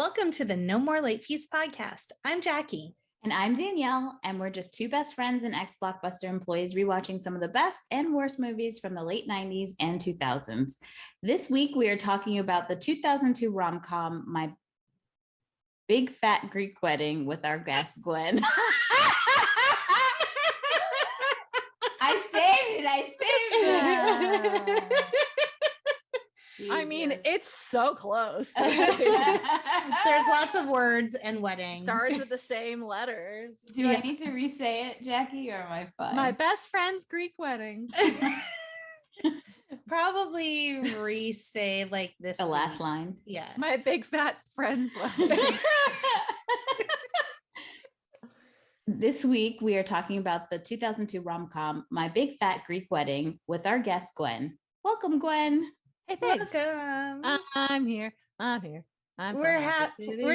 Welcome to the No More Late Fees podcast. I'm Jackie. And I'm Danielle, and we're just two best friends and ex-Blockbuster employees rewatching some of the best and worst movies from the late 90s and 2000s. This week, we are talking about the 2002 rom-com, My Big Fat Greek Wedding, with our guest, Gwen. I saved it. I mean, it's so close. There's lots of words and wedding. Starts with the same letters. Do I need to re-say it, Jackie, or am I fine? My best friend's Greek wedding. Probably re-say like this. The last line. Yeah. My big fat friend's wedding. This week, we are talking about the 2002 rom-com, My Big Fat Greek Wedding, with our guest, Gwen. Welcome, Gwen. Hey, thanks. Welcome. I'm here. We're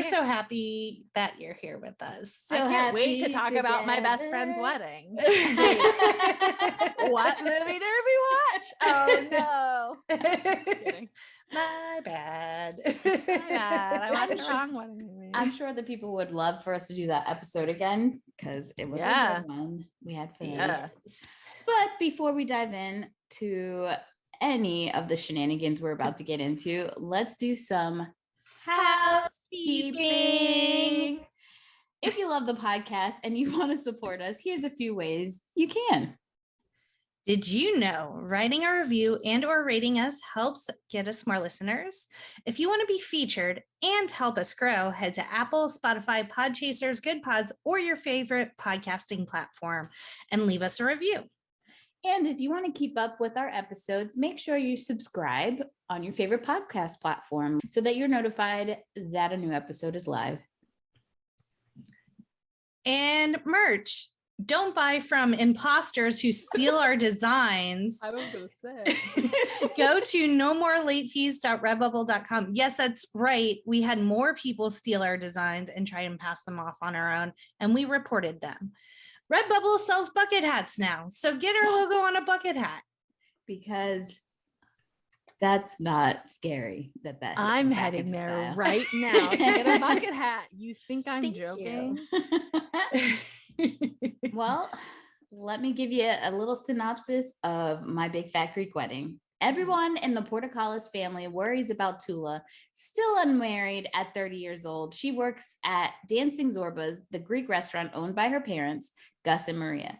so happy that you're here with us. I can't wait to talk about my best friend's wedding. What movie did we watch? Oh no. Kidding. My bad. I watched the wrong wedding movie. I'm sure the people would love for us to do that episode again because it was a good one. We had fun. Yes. But before we dive in to any of the shenanigans we're about to get into, let's do some housekeeping. If you love the podcast and you want to support us, here's a few ways you can. Did you know writing a review and or rating us helps get us more listeners? If you want to be featured and help us grow, head to Apple, Spotify, Podchasers, Good Pods, or your favorite podcasting platform and leave us a review. And if you want to keep up with our episodes, make sure you subscribe on your favorite podcast platform so that you're notified that a new episode is live. And merch. Don't buy from imposters who steal our designs. I was going to say. Go to nomorelatefees.redbubble.com. Yes, that's right. We had more people steal our designs and try and pass them off on our own, and we reported them. Redbubble sells bucket hats now, so get our logo on a bucket hat. Because that's not scary. I'm heading there right now to get a bucket hat. You think I'm joking? Well, let me give you a little synopsis of My Big Fat Greek Wedding. Everyone in the Portokalos family worries about Toula, still unmarried at 30 years old. She works at Dancing Zorba, the Greek restaurant owned by her parents, Gus and Maria.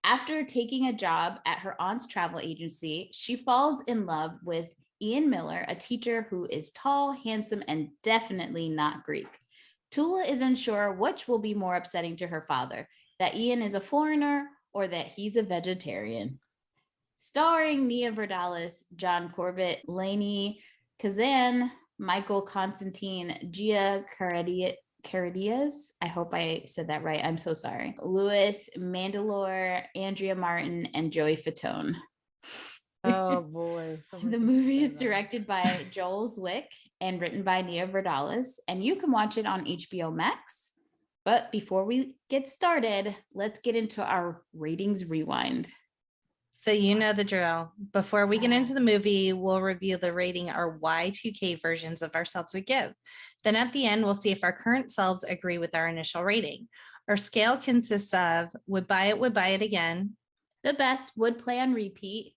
After taking a job at her aunt's travel agency, she falls in love with Ian Miller, a teacher who is tall, handsome, and definitely not Greek. Toula is unsure which will be more upsetting to her father, that Ian is a foreigner or that he's a vegetarian. Starring Vardalos, John Corbett, Lainie, Kazan, Michael Constantine, Carides. I hope I said that right. I'm so sorry. Louis, Mandylor, Andrea Martin, and Joey Fatone. Oh boy. The movie is directed by Joel Zwick and written by Vardalos, and you can watch it on HBO Max. But before we get started, let's get into our ratings rewind. So you know the drill. Before we get into the movie, we'll review the rating our Y2K versions of ourselves would give. Then at the end, we'll see if our current selves agree with our initial rating. Our scale consists of would buy it again, The best, would play on repeat,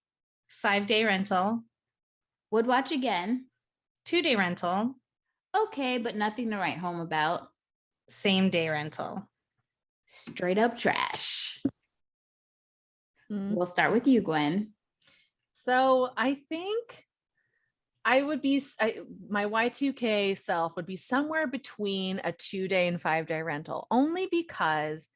5-day rental, would watch again, 2-day rental, okay, but nothing to write home about, same day rental, straight up trash. We'll start with you, Gwen. So I think I would be, my Y2K self would be somewhere between a 2-day and 5-day rental, only because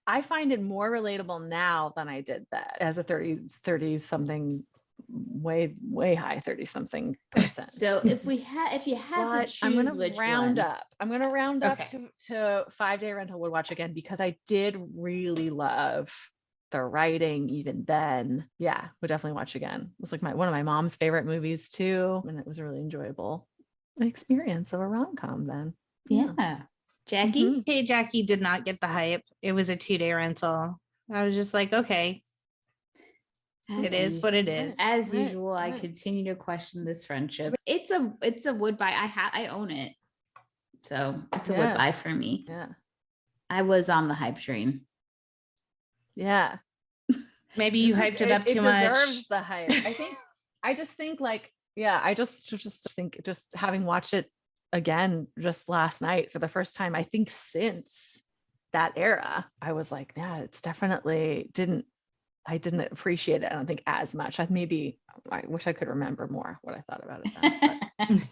I find it more relatable now than I did that as a 30 something, way high 30 something percent. So if you had to choose, I'm gonna which round one? up. I'm gonna round up to 5-day rental would watch again because I did really love the writing even then. Yeah, would definitely watch again. It was like one of my mom's favorite movies too, and it was a really enjoyable experience of a rom-com then. Yeah. Jackie? Mm-hmm. Hey, Jackie did not get the hype. It was a 2-day rental. I was just like, okay, it is what it is. As usual, I continue to question this friendship. It's a would buy. I own it. So it's a would buy for me. Yeah. I was on the hype train. Yeah. Maybe you hyped it up too much. It deserves the hype. I just think like, yeah, I just think just having watched it again just last night for the first time, I think since that era, I was like, yeah, it's definitely I didn't appreciate it. I don't think as much. I wish I could remember more what I thought about it then.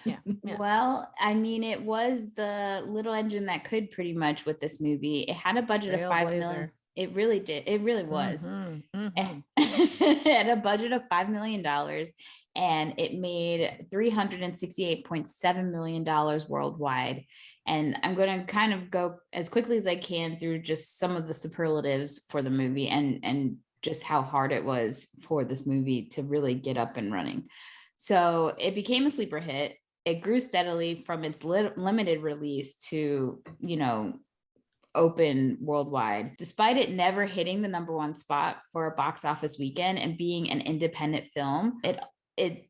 Yeah. Well, I mean, it was the little engine that could pretty much with this movie. It had a budget of $5 million. It really did. It really was. It had a budget of $5 million and it made $368.7 million worldwide. And I'm going to kind of go as quickly as I can through just some of the superlatives for the movie and just how hard it was for this movie to really get up and running. So it became a sleeper hit. It grew steadily from its limited release to, open worldwide, despite it never hitting the #1 spot for a box office weekend and being an independent film. It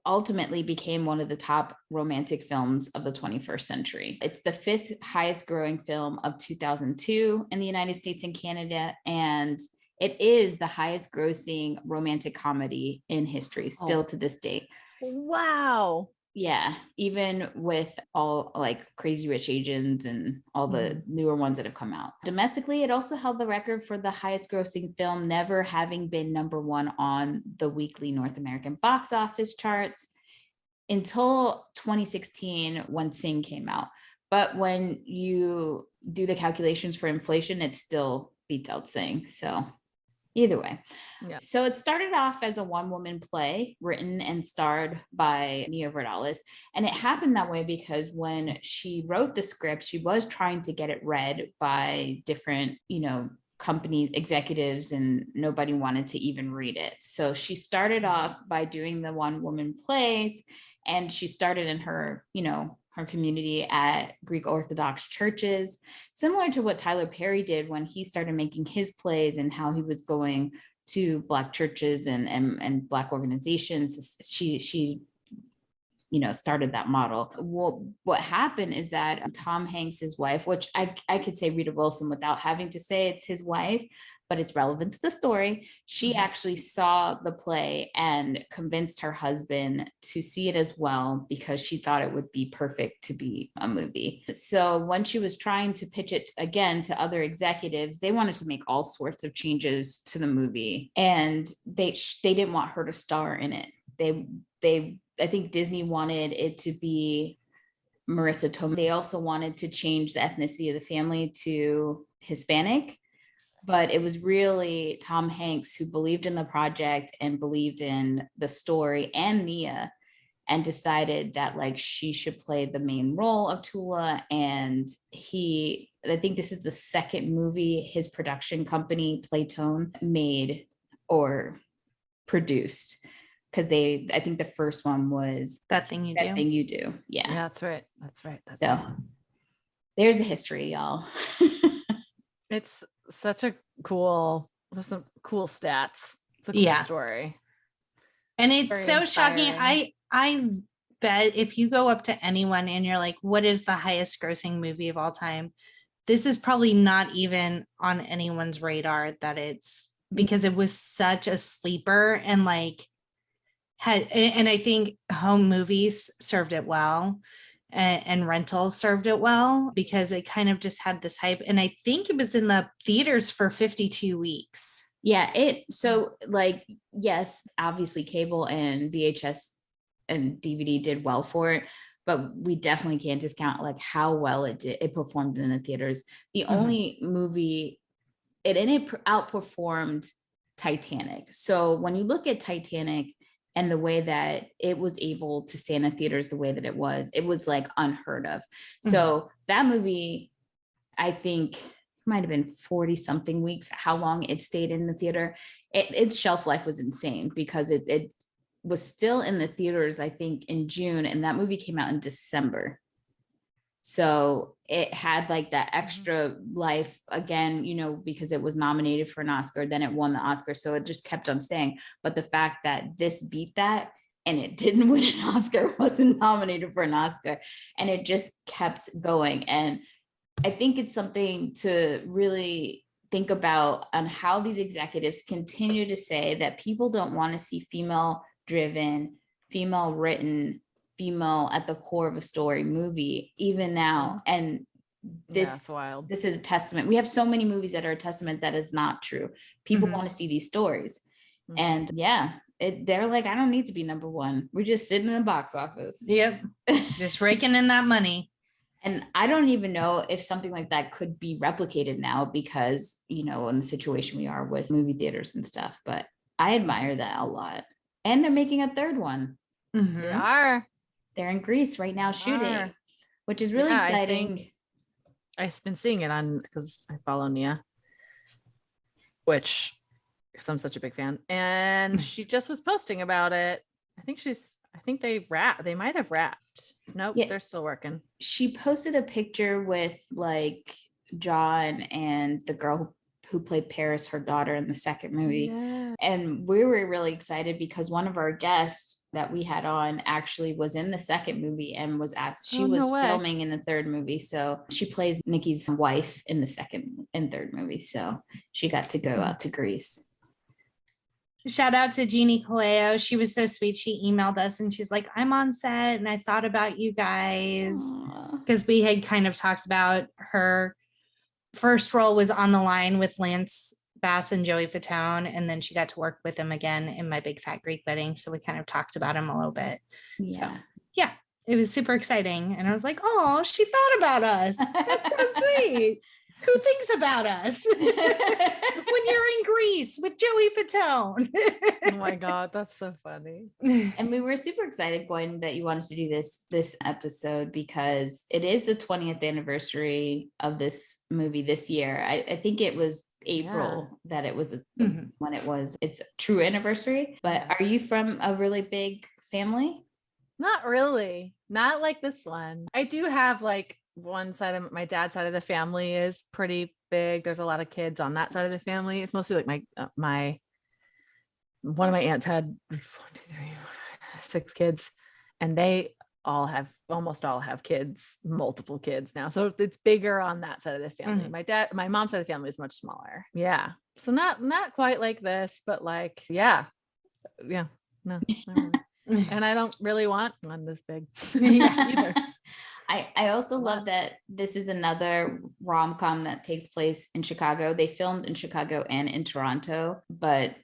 ultimately became one of the top romantic films of the 21st century. It's the 5th highest growing film of 2002 in the United States and Canada, and it is the highest grossing romantic comedy in history still to this date. Wow. Yeah, even with all like Crazy Rich Asians and all the newer ones that have come out. Domestically, it also held the record for the highest grossing film, never having been #1 on the weekly North American box office charts until 2016 when Sing came out. But when you do the calculations for inflation, it still beats out Sing. So either way. Yeah. So it started off as a one-woman play written and starred by Vardalos. And it happened that way because when she wrote the script, she was trying to get it read by different, company executives, and nobody wanted to even read it. So she started off by doing the one-woman plays, and she started in her, her community at Greek Orthodox churches, similar to what Tyler Perry did when he started making his plays and how he was going to Black churches and Black organizations. She started that model. Well, what happened is that Tom Hanks's wife, which I could say Rita Wilson without having to say it's his wife, but it's relevant to the story. She actually saw the play and convinced her husband to see it as well because she thought it would be perfect to be a movie. So when she was trying to pitch it again to other executives, they wanted to make all sorts of changes to the movie, and they didn't want her to star in it. I think Disney wanted it to be Marissa Tomei. They also wanted to change the ethnicity of the family to Hispanic. But it was really Tom Hanks who believed in the project and believed in the story and Nia, and decided that she should play the main role of Toula. And I think this is the second movie his production company, Fatone, made or produced. Because I think the first one was That Thing You Do. Yeah. That's right. So there's the history, y'all. It's such a there's some cool stats. It's a cool story. And it's very so inspiring. Shocking. I bet if you go up to anyone and you're like, what is the highest grossing movie of all time? This is probably not even on anyone's radar that it's, because it was such a sleeper, and and I think home movies served it well. And rentals served it well because it kind of just had this hype. And I think it was in the theaters for 52 weeks. Yeah. Yes, obviously cable and VHS and DVD did well for it, but we definitely can't discount how well it performed in the theaters. The only movie it outperformed Titanic. So when you look at Titanic, and the way that it was able to stay in the theaters the way that it was unheard of. So that movie, I think, might have been 40 something weeks, how long it stayed in the theater. Its shelf life was insane because it was still in the theaters, I think, in June, and that movie came out in December. So it had that extra life again, because it was nominated for an Oscar, then it won the Oscar. So it just kept on staying. But the fact that this beat that and it didn't win an Oscar, wasn't nominated for an Oscar. And it just kept going. And I think it's something to really think about on how these executives continue to say that people don't want to see female driven, female written, female at the core of a story movie, even now. And this is a testament. We have so many movies that are a testament that is not true. People want to see these stories. And they're like, I don't need to be number one. We're just sitting in the box office. Yep. Just raking in that money. And I don't even know if something like that could be replicated now because, you know, in the situation we are with movie theaters and stuff, but I admire that a lot. And they're making a third one. They are. They're in Greece right now shooting, which is really exciting. I've been seeing it on, because I follow Nia, because I'm such a big fan. And she just was posting about it. I think they might have wrapped. Nope, they're still working. She posted a picture with like John and the girl who played Paris, her daughter, in the second movie. Yeah. And we were really excited because one of our guests that we had on actually was in the second movie and was asked, she was filming in the third movie. So she plays Nikki's wife in the second and third movie. So she got to go out to Greece. Shout out to Jeannie Caleo. She was so sweet. She emailed us and she's like, I'm on set and I thought about you guys, because we had kind of talked about her first role was On the Line with Lance Bass and Joey Fatone, and then she got to work with him again in My Big Fat Greek Wedding. So we kind of talked about him a little bit. So yeah, it was super exciting. And I was like, oh, she thought about us. That's so sweet. Who thinks about us when you're in Greece with Joey Fatone? Oh my God, that's so funny. And we were super excited, Gwen, that you wanted to do this episode because it is the 20th anniversary of this movie this year. I think it was April that it was when it was its true anniversary. But are you from a really big family? Not really. Not like this one. I do have like one side of my dad's side of the family is pretty big. There's a lot of kids on that side of the family. It's mostly like my one of my aunts had 1, 2, 3, 4, 5, 6 kids, and they almost all have kids, multiple kids now. So it's bigger on that side of the family. My mom's side of the family is much smaller. Yeah. So not quite like this, but like, no. And I don't really want one this big either. I also love that this is another rom-com that takes place in Chicago. They filmed in Chicago and in Toronto, but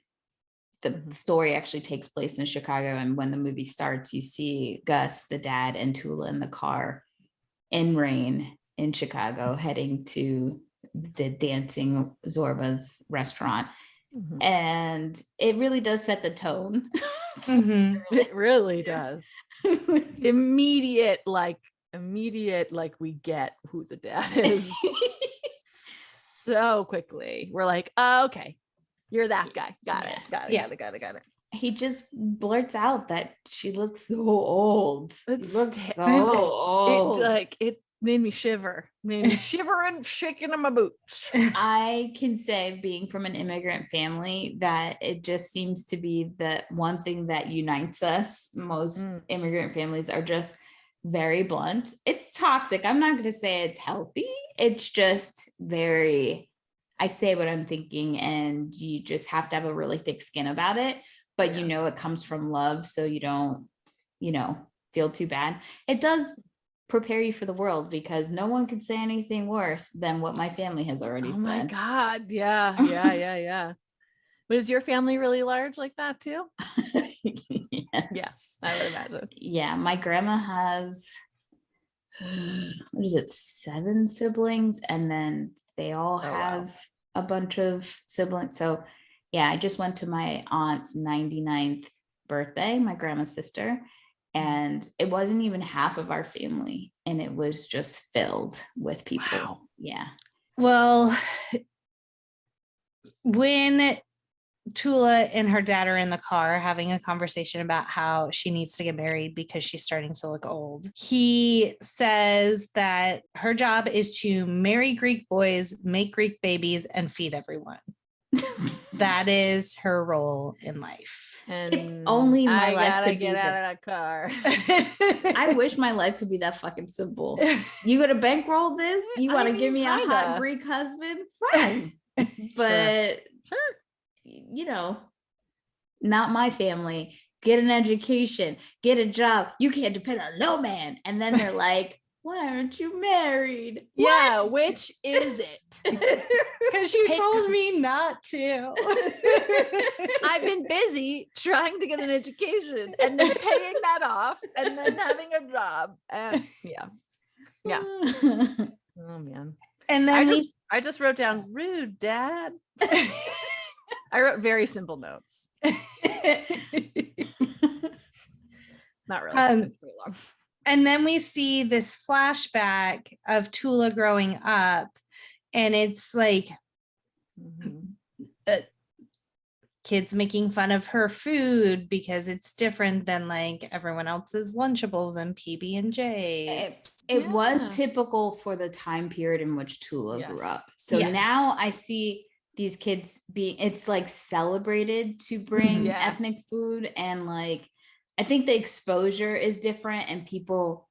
the story actually takes place in Chicago. And when the movie starts, you see Gus, the dad, and Toula in the car in rain in Chicago, heading to the Dancing Zorba's restaurant. And it really does set the tone. It really does. Immediate, like we get who the dad is so quickly. We're like, oh, okay, you're that guy. Got it. He just blurts out that she looks so old. It made me shiver. And shaking in my boots. I can say, being from an immigrant family, that it just seems to be the one thing that unites us. Most immigrant families are just very blunt. It's toxic. I'm not going to say it's healthy. It's just very, I say what I'm thinking, and you just have to have a really thick skin about it. But you know, it comes from love, so you don't, feel too bad. It does prepare you for the world, because no one can say anything worse than what my family has already said. Oh my God. Yeah. But is your family really large like that too? Yes, I would imagine. Yeah, my grandma has, 7 siblings, and then they all have a bunch of siblings. So yeah, I just went to my aunt's 99th birthday, my grandma's sister, and it wasn't even half of our family, and it was just filled with people. Wow. Yeah. Well, when Toula and her dad are in the car having a conversation about how she needs to get married because she's starting to look old, he says that her job is to marry Greek boys, make Greek babies, and feed everyone. That is her role in life. And only my I life gotta could get be out of that car. I wish my life could be that fucking simple. You gonna bankroll this? You want to give me a hot Greek husband? Fine. But Sure. you know, not my family. Get an education, get a job. You can't depend on no man. And then they're like, why aren't you married? Yeah, What? which is it? Because you told me not to. I've been busy trying to get an education and then paying that off and then having a job. And yeah. Oh man. And then I just wrote down rude dad. I wrote very simple notes. Not really. It's pretty long. And then we see this flashback of Toula growing up, and it's like kids making fun of her food because it's different than like everyone else's Lunchables and PB&J's. It was typical for the time period in which Toula grew up. So now I see these kids being, it's like celebrated to bring ethnic food, and like I think the exposure is different, and people,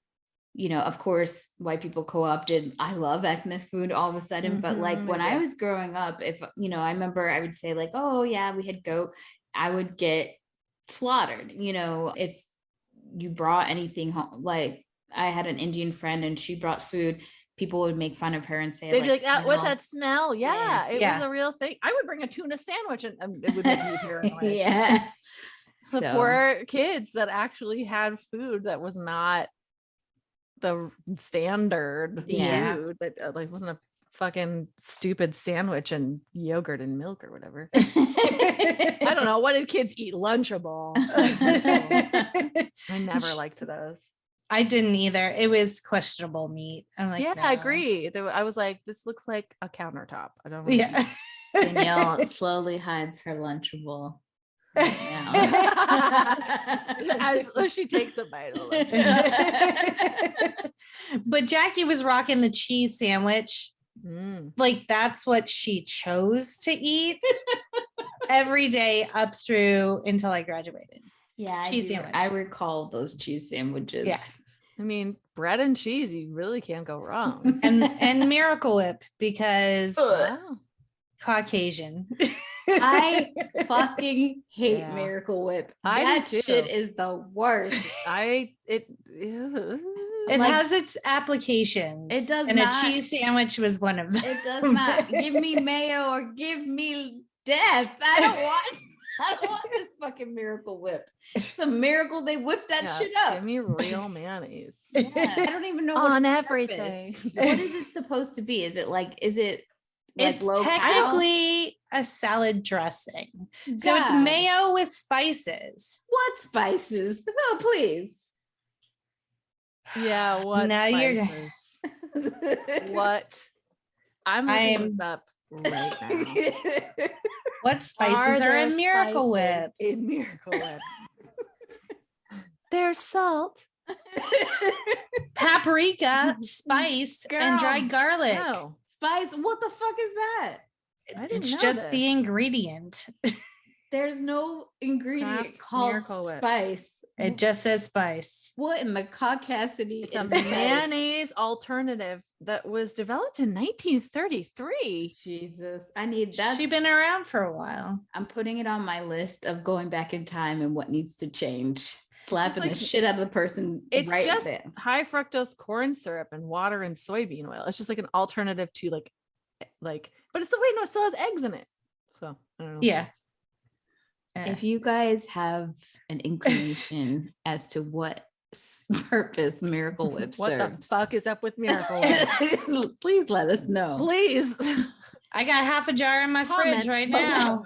you know, of course, white people co-opted, I love ethnic food all of a sudden. But like when I was growing up, if, you know, I remember I would say like, oh yeah, we had goat, I would get slaughtered. You know, if you brought anything home, like I had an Indian friend and she brought food, people would make fun of her and say, they'd be like, what's that smell? Yeah, it was a real thing. I would bring a tuna sandwich and it would make me paranoid. Yeah. The poor kids that actually had food that was not the standard food, that like wasn't a fucking stupid sandwich and yogurt and milk or whatever. I don't know, what did kids eat? Lunchable. I never liked those. I didn't either. It was questionable meat. I'm like, yeah, no. I agree. I was like, this looks like a countertop. I don't know. Yeah. Danielle slowly hides her Lunchable right now. As she takes a bite of it. But Jackie was rocking the cheese sandwich. Like that's what she chose to eat every day up through until I graduated. Yeah, cheese sandwich. I recall those cheese sandwiches. Yeah. I mean, bread and cheese, you really can't go wrong. and Miracle Whip because Caucasian. I fucking hate Miracle Whip. That shit is the worst. It has its applications. It does and not. A cheese sandwich was one of them. It does not. Give me mayo or give me death. I don't want this fucking Miracle Whip. It's a miracle they whipped that shit up. Give me real mayonnaise. Yeah, I don't even know on everything. What is it supposed to be? Is it like it's low technically a salad dressing. So it's mayo with spices. What spices? Oh, please. Yeah, what now spices? What? I'm looking this up right now. What spices are in Miracle Whip? In Miracle Whip. There's salt, paprika, spice, and dried garlic. No. Spice? What the fuck is that? It's just the ingredient. There's no ingredient called spice. It just says spice. What in the caucasity? It's a mayonnaise alternative that was developed in 1933. Jesus, I need that. She's been around for a while. I'm putting it on my list of going back in time and what needs to change. Slapping the shit out of the person. It's right just there. High fructose corn syrup and water and soybean oil. It's just like an alternative to like, but it's it still has eggs in it. So I don't know. Yeah. If you guys have an inclination as to what purpose Miracle Whip what serves, the fuck is up with Miracle Whip? Please let us know. Please. I got half a jar in my fridge right now.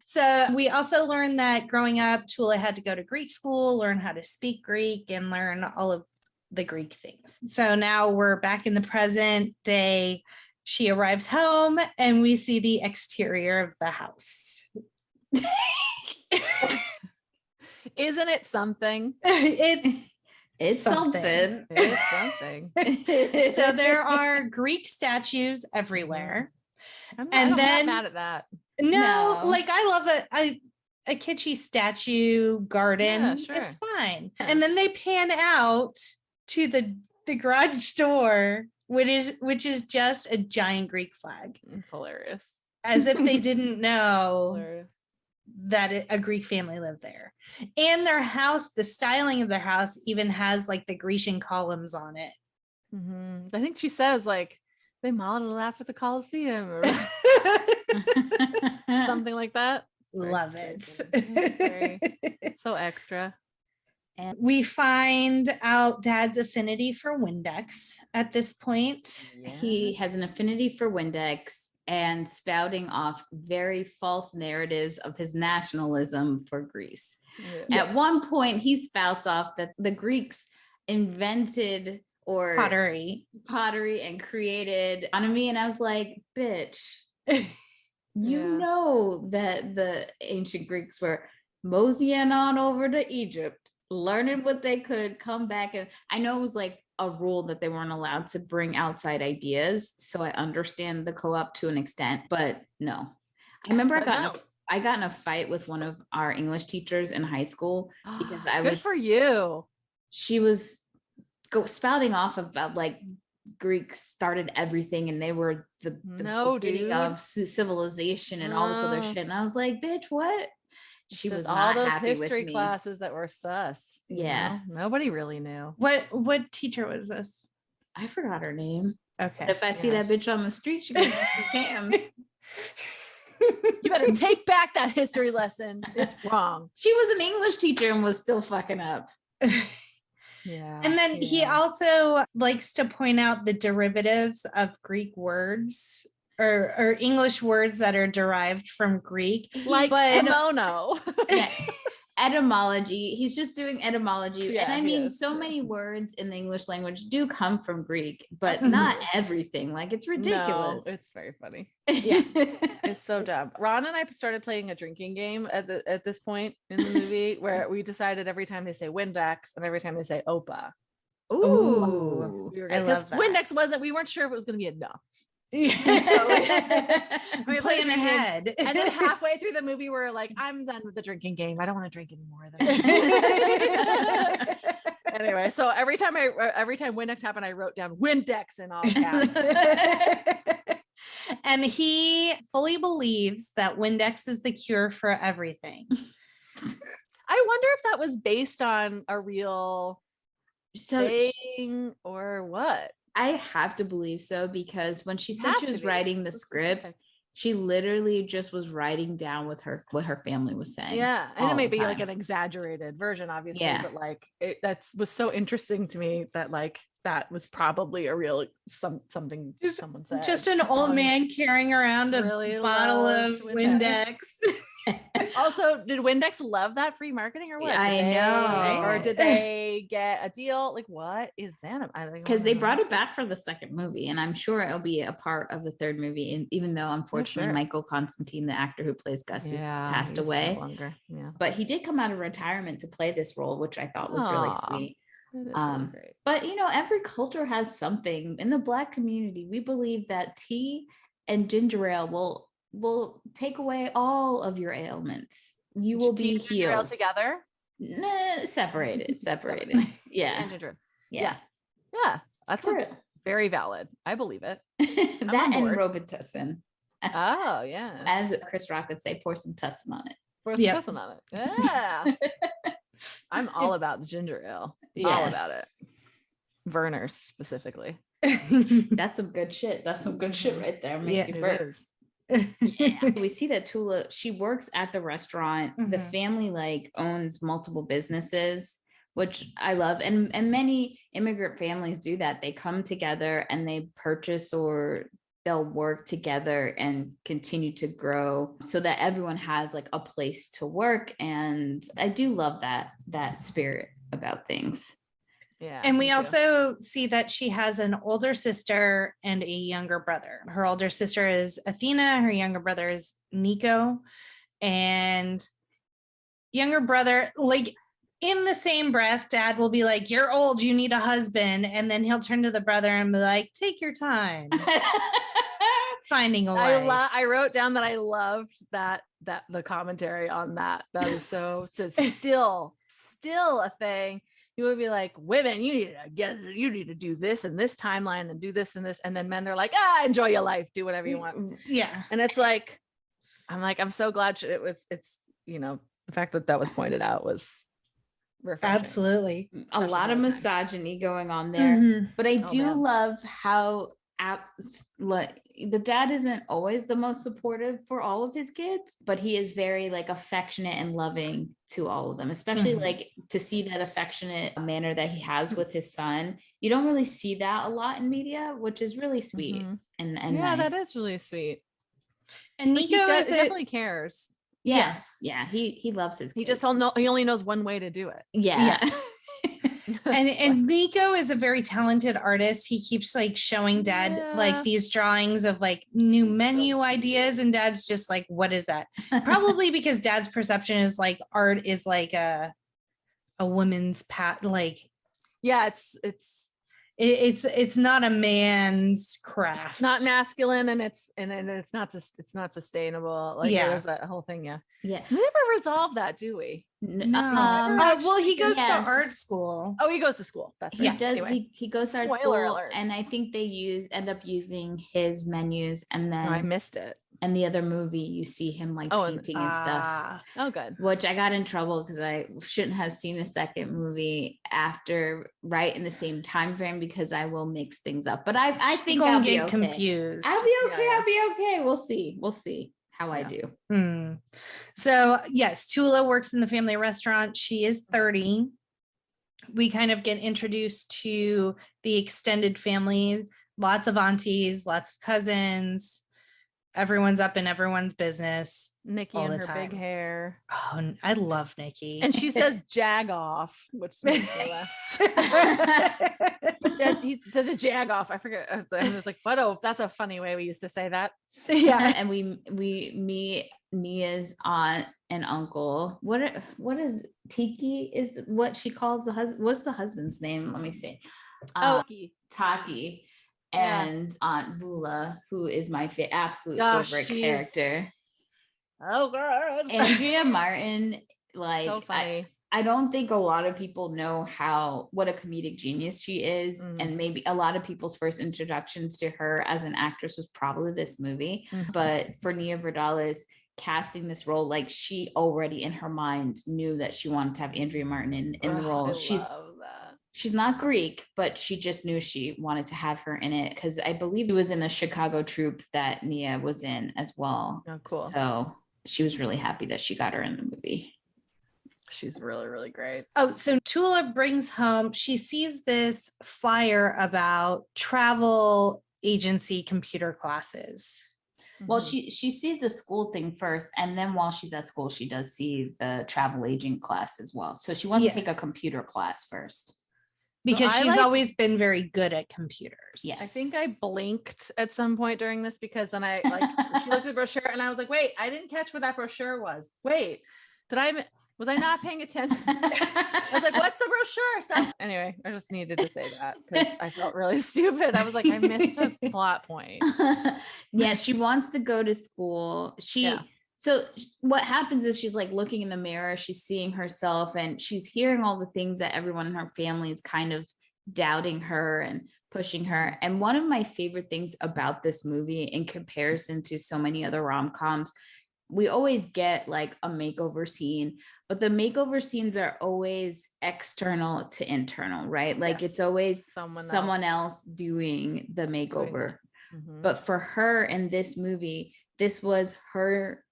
So we also learned that growing up, Toula had to go to Greek school, learn how to speak Greek, and learn all of the Greek things. So now we're back in the present day. She arrives home and we see the exterior of the house. Isn't it something? It's something. It's something. So there are Greek statues everywhere. I'm not mad at that. No, like I love it. a kitschy statue garden. Yeah, sure. It's fine. Yeah. And then they pan out to the garage door, which is just a giant Greek flag, It's hilarious. as if they didn't know Hilarious. that a Greek family lived there. And their house, the styling of their house even has like the Grecian columns on it. Mhm. I think she says like they modeled it after the Colosseum or something like that. Love It's it. very so extra. And We find out Dad's affinity for Windex at this point. he has an affinity for Windex and spouting off very false narratives of his nationalism for Greece. Yeah. At one point, he spouts off that the Greeks invented or Pottery. and created economy, and I was like, bitch, Yeah. you know that the ancient Greeks were moseying on over to Egypt, learning what they could, come back. And I know it was like a rule that they weren't allowed to bring outside ideas. So I understand the co-op to an extent, but no. I remember I got in a fight with one of our English teachers in high school because Good for you. she was spouting off about like Greeks started everything and they were the beginning of civilization and all this other shit. And I was like, bitch, what? She was all not those happy history with me. classes that were sus. Yeah. Nobody really knew. What teacher was this? I forgot her name. Okay. But if I see that bitch on the street, she goes, "Damn." You better take back that history lesson. It's wrong. She was an English teacher and was still fucking up. Yeah. And then he also likes to point out the derivatives of Greek words or English words that are derived from Greek. Like kimono. Yeah. Etymology. He's just doing etymology. Yeah, and I he mean, is. so many words in the English language do come from Greek, but not everything. Like, it's ridiculous. No, it's very funny. Yeah. It's so dumb. Ron and I started playing a drinking game at this point in the movie where we decided every time they say Windex and every time they say Opa. Ooh. I love that. Windex we weren't sure if it was going to be enough. We're playing playing ahead. And then halfway through the movie, we're like, I'm done with the drinking game. I don't want to drink anymore. Anyway, so every time Windex happened, I wrote down Windex in all caps. And he fully believes that Windex is the cure for everything. I wonder if that was based on a real thing or what. I have to believe so, because when she said Has she to was be. writing the So script, specific. she literally just was writing down with her what her family was saying. Yeah, and all it may the be like time. an exaggerated version, obviously, Yeah. but like that was so interesting to me that like that was probably a real something someone said. Just an old man carrying around a Really bottle loved of Windex. Also, did Windex love that free marketing or what? I know. Or did they get a deal? Like, what is that? Because they brought it back for the second movie, and I'm sure it'll be a part of the third movie. And even though, unfortunately, sure. Michael Constantine, the actor who plays Gus, has passed he's away, no longer. Yeah, but he did come out of retirement to play this role, which I thought was really Aw. sweet. it is really great. But you know, every culture has something. In the Black community, we believe that tea and ginger ale will take away all of your ailments. You will be healed together. Nah, separated. Yeah. And ginger. Yeah. Yeah, that's For real. very valid. I believe it. That and board. Robitussin. Oh yeah, As Chris Rock would say, pour some tussin on it. Pour Yep. some on it. Yeah, I'm all about the ginger ale. All about it. Verner's specifically. That's some good shit. That's some good shit right there. Makes you It burp. is. Yeah. We see that Toula, she works at the restaurant. The Mhm. family like owns multiple businesses, which I love. And many immigrant families do that. They come together and they purchase, or they'll work together and continue to grow so that everyone has like a place to work. And I do love that spirit about things. Yeah, And we me too. also see that she has an older sister and a younger brother. Her older sister is Athena, her younger brother is Nico. And younger brother, like in the same breath, dad will be like, "You're old, you need a husband." And then he'll turn to the brother and be like, "Take your time." Finding a wife. I wrote down that I loved that the commentary on that. That is so still a thing. You would be like, women, you need to do this in this timeline and do this and this. And then men, they're like, enjoy your life, do whatever you want. Yeah. And it's like, I'm so glad it's, the fact that was pointed out was refreshing. Absolutely. A lot of misogyny going on there. Mm-hmm. But I do love how the dad isn't always the most supportive for all of his kids, but he is very like affectionate and loving to all of them, especially like to see that affectionate manner that he has with his son. You don't really see that a lot in media, which is really sweet and yeah, nice. That is really sweet. And Nico definitely cares. Yes. Yeah. He loves his kids. He only knows one way to do it. Yeah. and Nico is a very talented artist. He keeps like showing dad like these drawings of like new menu ideas, and dad's just like, what is that? Probably because dad's perception is like art is like a woman's like it's not a man's craft. It's not masculine, and it's not sustainable. Like there's that whole thing. Yeah. We never resolved that, do we? No. Well, he goes to art school. Oh, he goes to school. That's right. He does. Anyway. He goes to art Spoiler school, alert. and I think they end up using his menus, and then I missed it. And the other movie, you see him like painting and stuff. Oh, good. Which I got in trouble because I shouldn't have seen the second movie right in the same time frame, because I will mix things up. But I think I'll get okay. confused. I'll be okay. I'll be okay. We'll see how I do. So yes, Toula works in the family restaurant. She is 30. We kind of get introduced to the extended family. Lots of aunties, lots of cousins. Everyone's up in everyone's business. Nikki and her big hair. Oh, I love Nikki. And she says jag off, which makes me laugh. He says a jag off. I forget. I was like, what? Oh, that's a funny way we used to say that. Yeah. And we meet Nia's aunt and uncle. What is Tiki is what she calls the husband. What's the husband's name? Let me see. Taki. And Aunt Vula, who is my absolute favorite character. Oh, God. Andrea Martin, like, so funny. I don't think a lot of people know what a comedic genius she is. And maybe a lot of people's first introductions to her as an actress was probably this movie. But for Nia Vardalos casting this role, like she already in her mind knew that she wanted to have Andrea Martin in the role. She's not Greek, but she just knew she wanted to have her in it because I believe she was in a Chicago troupe that Nia was in as well. Oh, cool. So she was really happy that she got her in the movie. She's really, really great. Oh, so Toula brings home, she sees this flyer about travel agency computer classes. Well, she sees the school thing first, and then while she's at school, she does see the travel agent class as well. So she wants to take a computer class first. Because she's always been very good at computers. Yes. I think I blinked at some point during this because then I she looked at the brochure and I was like, wait, I didn't catch where that brochure was. Wait, was I not paying attention? I was like, what's the brochure? Stop. Anyway, I just needed to say that because I felt really stupid. I was like, I missed a plot point. Yeah, she wants to go to school. So what happens is she's like looking in the mirror, she's seeing herself, and she's hearing all the things that everyone in her family is kind of doubting her and pushing her. And one of my favorite things about this movie in comparison to so many other rom-coms, we always get like a makeover scene, but the makeover scenes are always external to internal, right? Like it's always someone else doing the makeover. But for her in this movie, this was her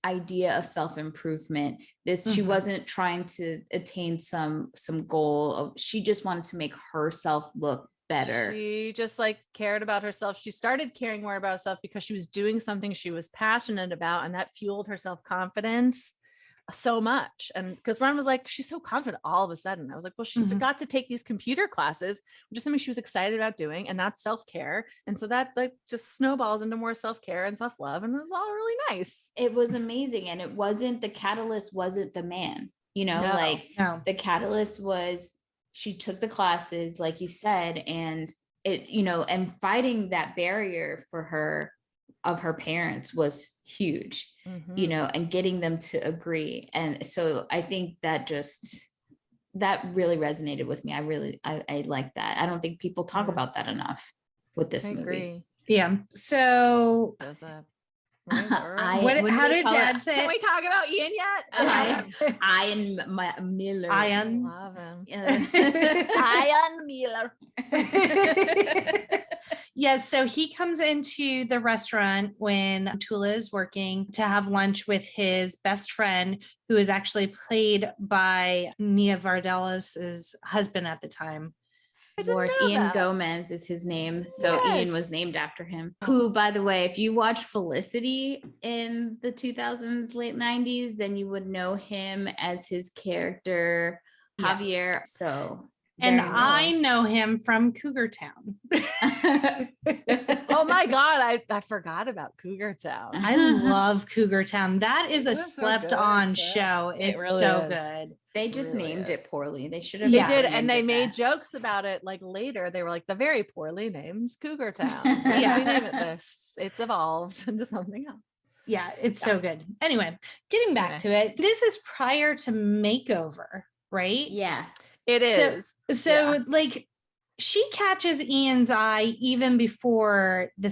idea of self-improvement. She wasn't trying to attain some goal. She just wanted to make herself look better. She just like cared about herself. She started caring more about herself because she was doing something she was passionate about, and that fueled her self-confidence so much. And because Ron was like, she's so confident all of a sudden. I was like, well, she's got to take these computer classes, which is something she was excited about doing, and that's self-care. And so that like just snowballs into more self-care and self-love, and it was all really nice. It was amazing. And it wasn't, the catalyst wasn't the man, the catalyst was she took the classes, like you said, and it, and fighting that barrier for her of her parents was huge, you know, and getting them to agree. And so I think that really resonated with me. I like that. I don't think people talk about that enough with this movie. Agree. Yeah. So how did Dad say? Can we talk about Ian yet? Ian Miller. Ian. Love him. Ian Miller. Yes, so he comes into the restaurant when Toula is working to have lunch with his best friend, who is actually played by Nia Vardalos' husband at the time. Of course, Ian Gomez is his name. So Ian was named after him. Who, by the way, if you watch Felicity in the 2000s, late 90s, then you would know him as his character, Javier. So... And I know him from Cougar Town. Oh my God, I forgot about Cougar Town. I love Cougar Town. That is a slept-on show. It's really so good. They just named it poorly. They should have. They did, and they made jokes about it. Like later, they were like the very poorly named Cougar Town. Yeah, we name it this. It's evolved into something else. Yeah, it's so good. Anyway, getting back to it, this is prior to Makeover, right? Yeah. It is. So like she catches Ian's eye even before the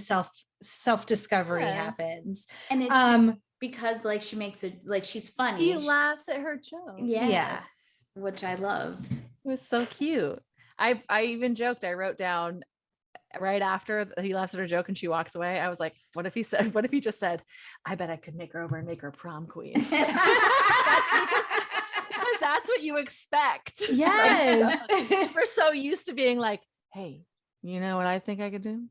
self-discovery happens. And it's because like she makes it like she's funny. He laughs at her joke. Yes. Which I love. It was so cute. I even joked, I wrote down right after he laughs at her joke and she walks away. I was like, what if he just said, I bet I could make her over and make her prom queen. That's what you expect. Yes. Like, we're so used to being like, hey, you know what I think I could do?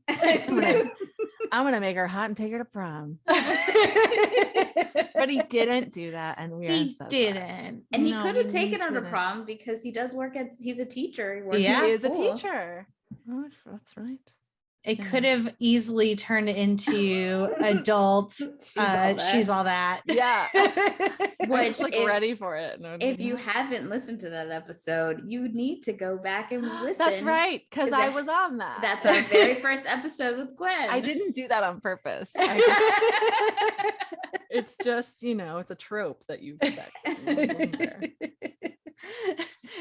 I'm gonna make her hot and take her to prom. But he didn't do that, and he didn't. And he could have taken her to prom because he does work he's a teacher. He is a teacher. Oh, that's right. It could have easily turned into adult. She's all that. Yeah. Which like ready for it. No, if you haven't listened to that episode, you need to go back and listen. That's right. Because I was on that. That's our very first episode with Gwen. I didn't do that on purpose. It's just, it's a trope that you've there.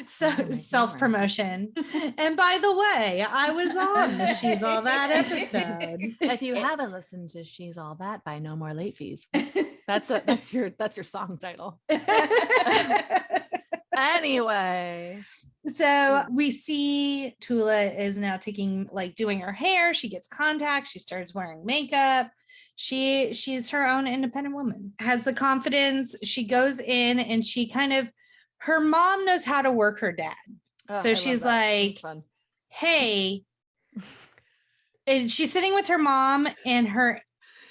So self-promotion. And by the way, I was on the She's All That episode. If you haven't listened to She's All That by No More Late Fees, that's your song title. Anyway. So we see Toula is now doing her hair. She gets contacts. She starts wearing makeup. She's her own independent woman, has the confidence. She goes in and she her mom knows how to work her dad. So she's like, hey, and she's sitting with her mom and her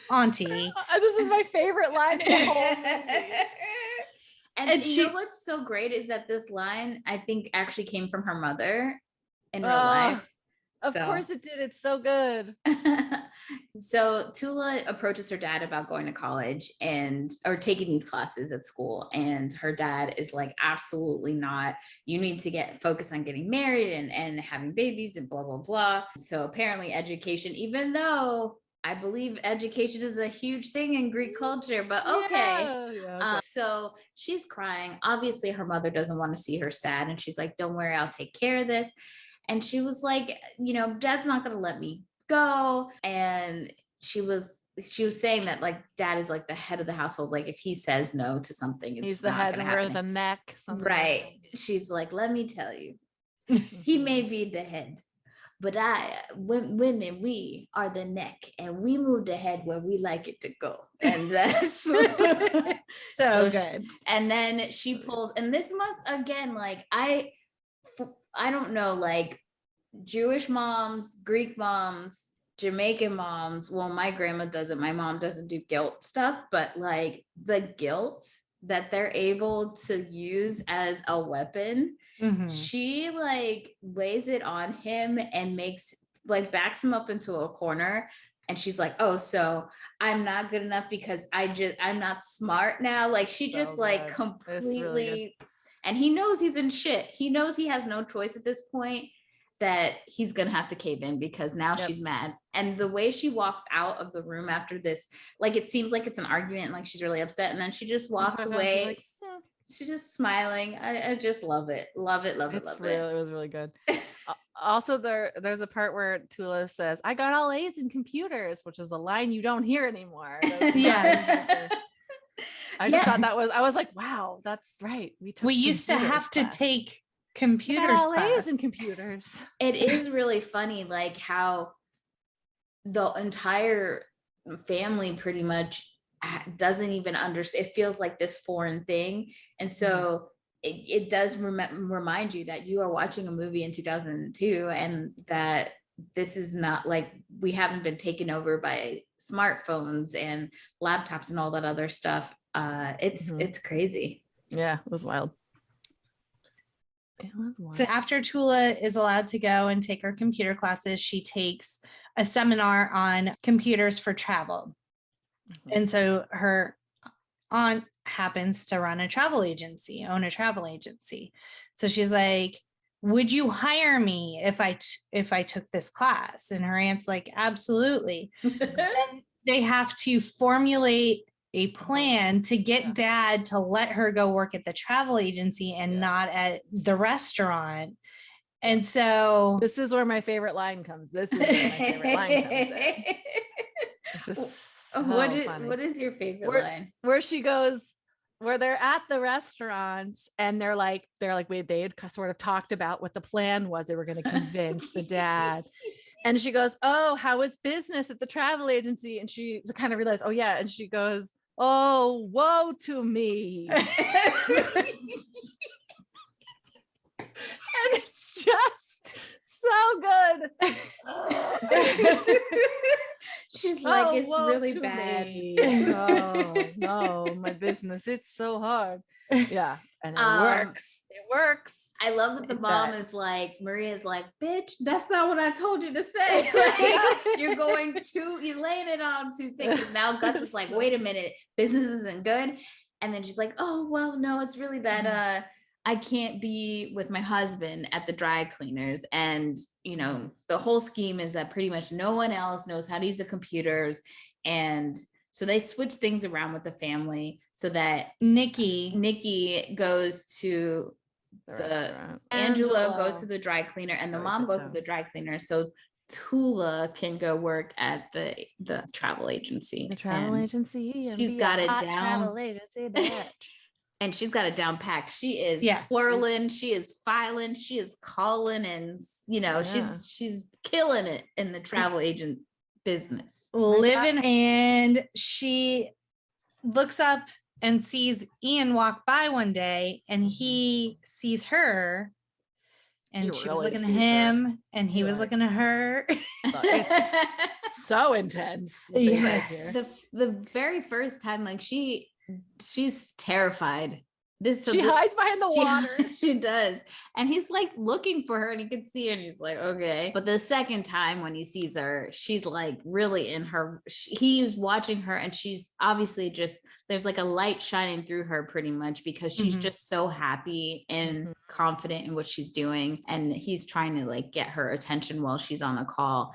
auntie. This is my favorite line in the whole movie. And you know what's so great is that this line, I think, actually came from her mother in real life. Of course it did. It's so good. So Toula approaches her dad about going to college or taking these classes at school. And her dad is like, absolutely not. You need to focus on getting married and having babies and blah, blah, blah. So apparently education, even though I believe education is a huge thing in Greek culture, but okay. So she's crying. Obviously her mother doesn't want to see her sad. And she's like, don't worry, I'll take care of this. And she was like, dad's not going to let me go. And she was saying that like dad is like the head of the household. Like if he says no to something, he's the head and we're the neck. Right. Like she's like, let me tell you, he may be the head, but women, we are the neck and we move the head where we like it to go. And that's so good. And then she pulls, and this must, again, like I don't know, like Jewish moms, Greek moms, Jamaican moms. Well, my grandma doesn't, my mom doesn't do guilt stuff, but like the guilt that they're able to use as a weapon, she like lays it on him and backs him up into a corner. And she's like, oh, so I'm not good enough because I'm not smart now. Like she just like completely, and he knows he's in shit. He knows he has no choice at this point. that he's gonna have to cave in because now she's mad. And the way she walks out of the room after this, like it seems like it's an argument, like she's really upset, and then she just walks away. Like, she's just smiling. I just love it. Love it. It was really good. Also, there's a part where Toula says, "I got all A's in computers," which is a line you don't hear anymore. Yes. I just thought I was like, wow, that's right. We used to have to take computers class and computers. It is really funny, like how the entire family pretty much doesn't even understand. It feels like this foreign thing. And so it does remind you that you are watching a movie in 2002 and that this is not like, we haven't been taken over by smartphones and laptops and all that other stuff. It's crazy. Yeah, it was wild. So after Toula is allowed to go and take her computer classes, she takes a seminar on computers for travel. And so her aunt happens to own a travel agency. So she's like, would you hire me if I took this class? And her aunt's like, absolutely. And they have to formulate a plan to get dad to let her go work at the travel agency and not at the restaurant. And so this is where my favorite line comes. It's just what is your favorite line? Where she goes, where they're at the restaurants and they're like, wait, they had sort of talked about what the plan was. They were going to convince the dad. And she goes, oh, how is business at the travel agency? And she kind of realized, oh yeah. And she goes, oh, woe to me. And it's just so good. She's like, it's really bad. No, my business, it's so hard. Yeah. And it works. It works. I love that the mom is like, Maria's like, bitch, that's not what I told you to say. Like, you're laying it on too thick. And now Gus is like, wait a minute, business isn't good. And then she's like, oh, well, no, it's really that I can't be with my husband at the dry cleaners. And, the whole scheme is that pretty much no one else knows how to use the computers. And so they switch things around with the family so that Nikki goes to the restaurant. Angela goes to the dry cleaner and the mom goes to the dry cleaner. So Toula can go work at the travel agency. The travel agency. She's got it down. Travel agency, bitch. And she's got it down packed. She is twirling, she is filing, she is calling, and she's killing it in the travel agent business. Living, and she looks up and sees Ian walk by one day, and he sees her, and she was looking at him, and he was looking at her. It's so intense. Yes. The very first time, like she's terrified. She hides behind the water. She does. And he's like looking for her and he can see her and he's like, okay. But the second time when he sees her, she's like really in her, he's watching her and she's obviously just, there's like a light shining through her pretty much because she's just so happy and confident in what she's doing. And he's trying to like get her attention while she's on the call.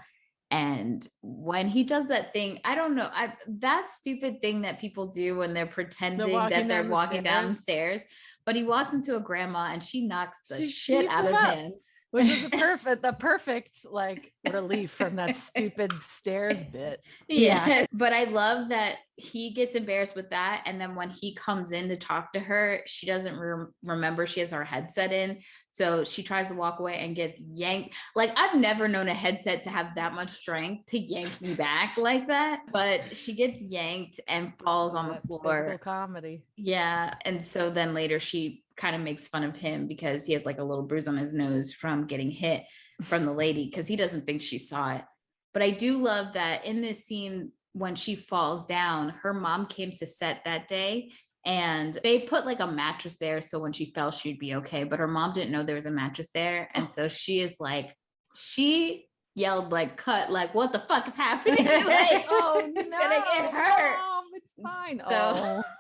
And when he does that thing, I don't know, that stupid thing that people do when they're pretending that they're walking down the stairs, but he walks into a grandma and she knocks the shit out of him. Which is the perfect like relief from that stupid stairs bit. Yeah. But I love that he gets embarrassed with that. And then when he comes in to talk to her, she doesn't remember she has her headset in. So she tries to walk away and gets yanked. Like I've never known a headset to have that much strength to yank me back like that. But she gets yanked and falls on the floor. Comedy. Yeah. And so then later she kind of makes fun of him because he has like a little bruise on his nose from getting hit from the lady because he doesn't think she saw it. But I do love that in this scene when she falls down, her mom came to set that day and they put like a mattress there so when she fell she'd be okay, but her mom didn't know there was a mattress there. And so she is like, she yelled like cut, like what the fuck is happening? Like, oh no, it's gonna get hurt. Mom, it's fine.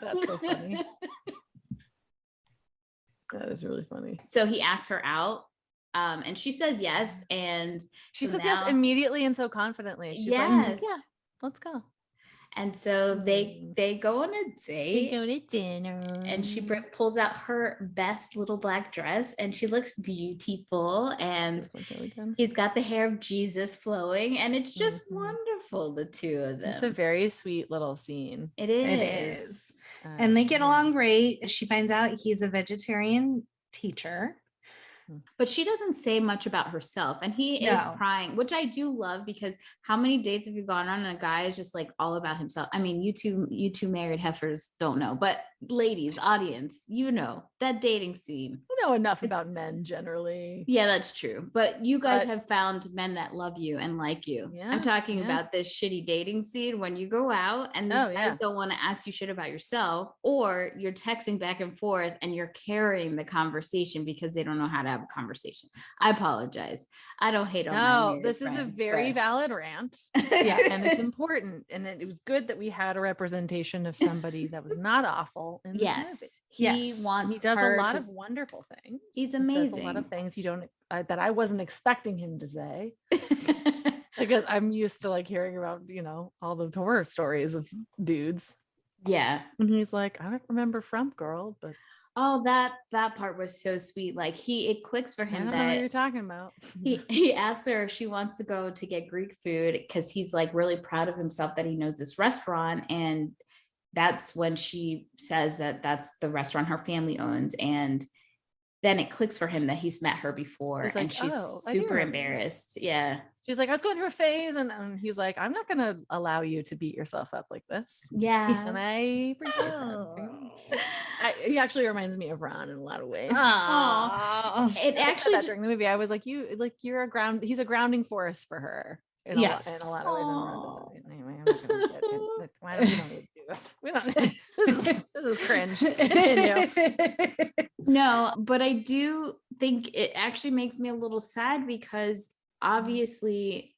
That's so funny. That is really funny. So he asked her out And she says yes. And she so says now, yes immediately and so confidently. She's like, yeah, let's go. And so they go on a date. They go to dinner. And she pulls out her best little black dress and she looks beautiful. And really good. He's got the hair of Jesus flowing. And it's just wonderful, the two of them. It's a very sweet little scene. It is. And they get along great. She finds out he's a vegetarian teacher. But she doesn't say much about herself. And he is prying, which I do love, because how many dates have you gone on and a guy is just like all about himself? I mean, you two married heifers don't know, but ladies, audience, you know, that dating scene. You know enough about men generally. Yeah, that's true. But you guys have found men that love you and like you. Yeah, I'm talking about this shitty dating scene when you go out and these guys don't want to ask you shit about yourself, or you're texting back and forth and you're carrying the conversation because they don't know how to have a conversation. I apologize. I don't hate on my this is a very valid rant. Yes. And it's important. And it was good that we had a representation of somebody that was not awful in this movie. He does a lot of wonderful things. He's amazing. He says a lot of things you don't that I wasn't expecting him to say. Because I'm used to like hearing about, you know, all the horror stories of dudes. Yeah. And he's like, I don't remember Frump Girl, but that part was so sweet. Like it clicks for him. I don't know what you're talking about. He asks her if she wants to go to get Greek food because he's like really proud of himself that he knows this restaurant. And that's when she says that that's the restaurant her family owns. And then it clicks for him that he's met her before. He's and like, she's super embarrassed. Yeah. She's like, I was going through a phase, and he's like, I'm not going to allow you to beat yourself up like this. Yeah. And I he actually reminds me of Ron in a lot of ways. It actually during the movie, I was like, he's a grounding force for her. In a lot of ways. And Ron does it. Anyway, I'm not gonna get it. Why don't we don't need to do this? We don't. This is cringe. Continue. No, but I do think it actually makes me a little sad because obviously,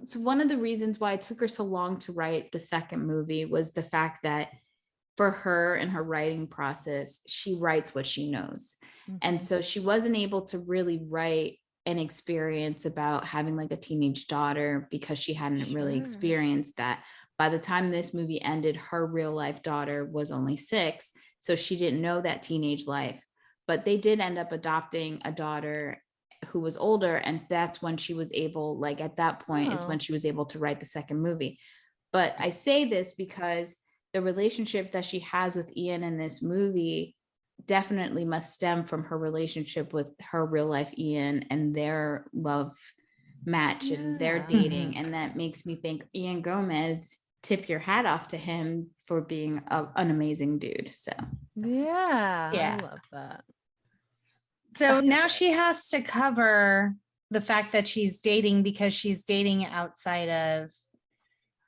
so one of the reasons why it took her so long to write the second movie was the fact that for her and her writing process, she writes what she knows. And so she wasn't able to really write an experience about having like a teenage daughter because she hadn't really experienced that. By the time this movie ended, her real life daughter was only 6. So she didn't know that teenage life, but they did end up adopting a daughter who was older. And that's when she was able, like at that point is when she was able to write the second movie. But I say this because the relationship that she has with Ian in this movie definitely must stem from her relationship with her real life Ian and their love match and their dating. And that makes me think, Ian Gomez, tip your hat off to him for being an amazing dude. So I love that. So now she has to cover the fact that she's dating because she's dating outside of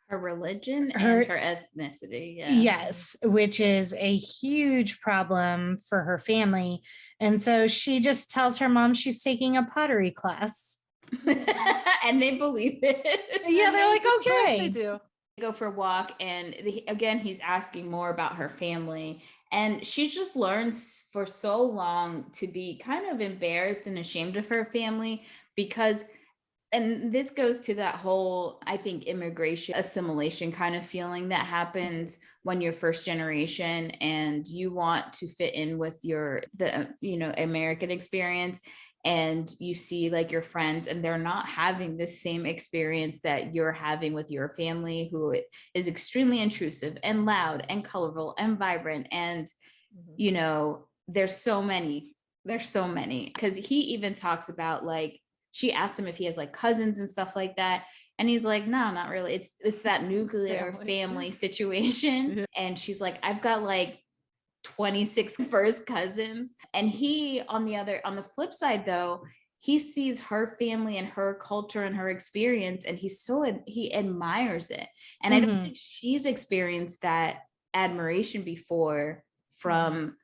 her religion and her ethnicity. Yes, which is a huge problem for her family. And so she just tells her mom she's taking a pottery class. And they believe it. Yeah, they're like, okay. They do. Go for a walk, and again he's asking more about her family, and she just learns for so long to be kind of embarrassed and ashamed of her family because, and this goes to that whole, I think, immigration assimilation kind of feeling that happens when you're first generation and you want to fit in with the American experience. And you see like your friends and they're not having the same experience that you're having with your family, who is extremely intrusive and loud and colorful and vibrant. And, there's so many, because he even talks about like, she asked him if he has like cousins and stuff like that. And he's like, no, not really. It's that nuclear family situation. And she's like, I've got like 26 first cousins. And he, on the flip side though, he sees her family and her culture and her experience, and he admires it. And I don't think she's experienced that admiration before from,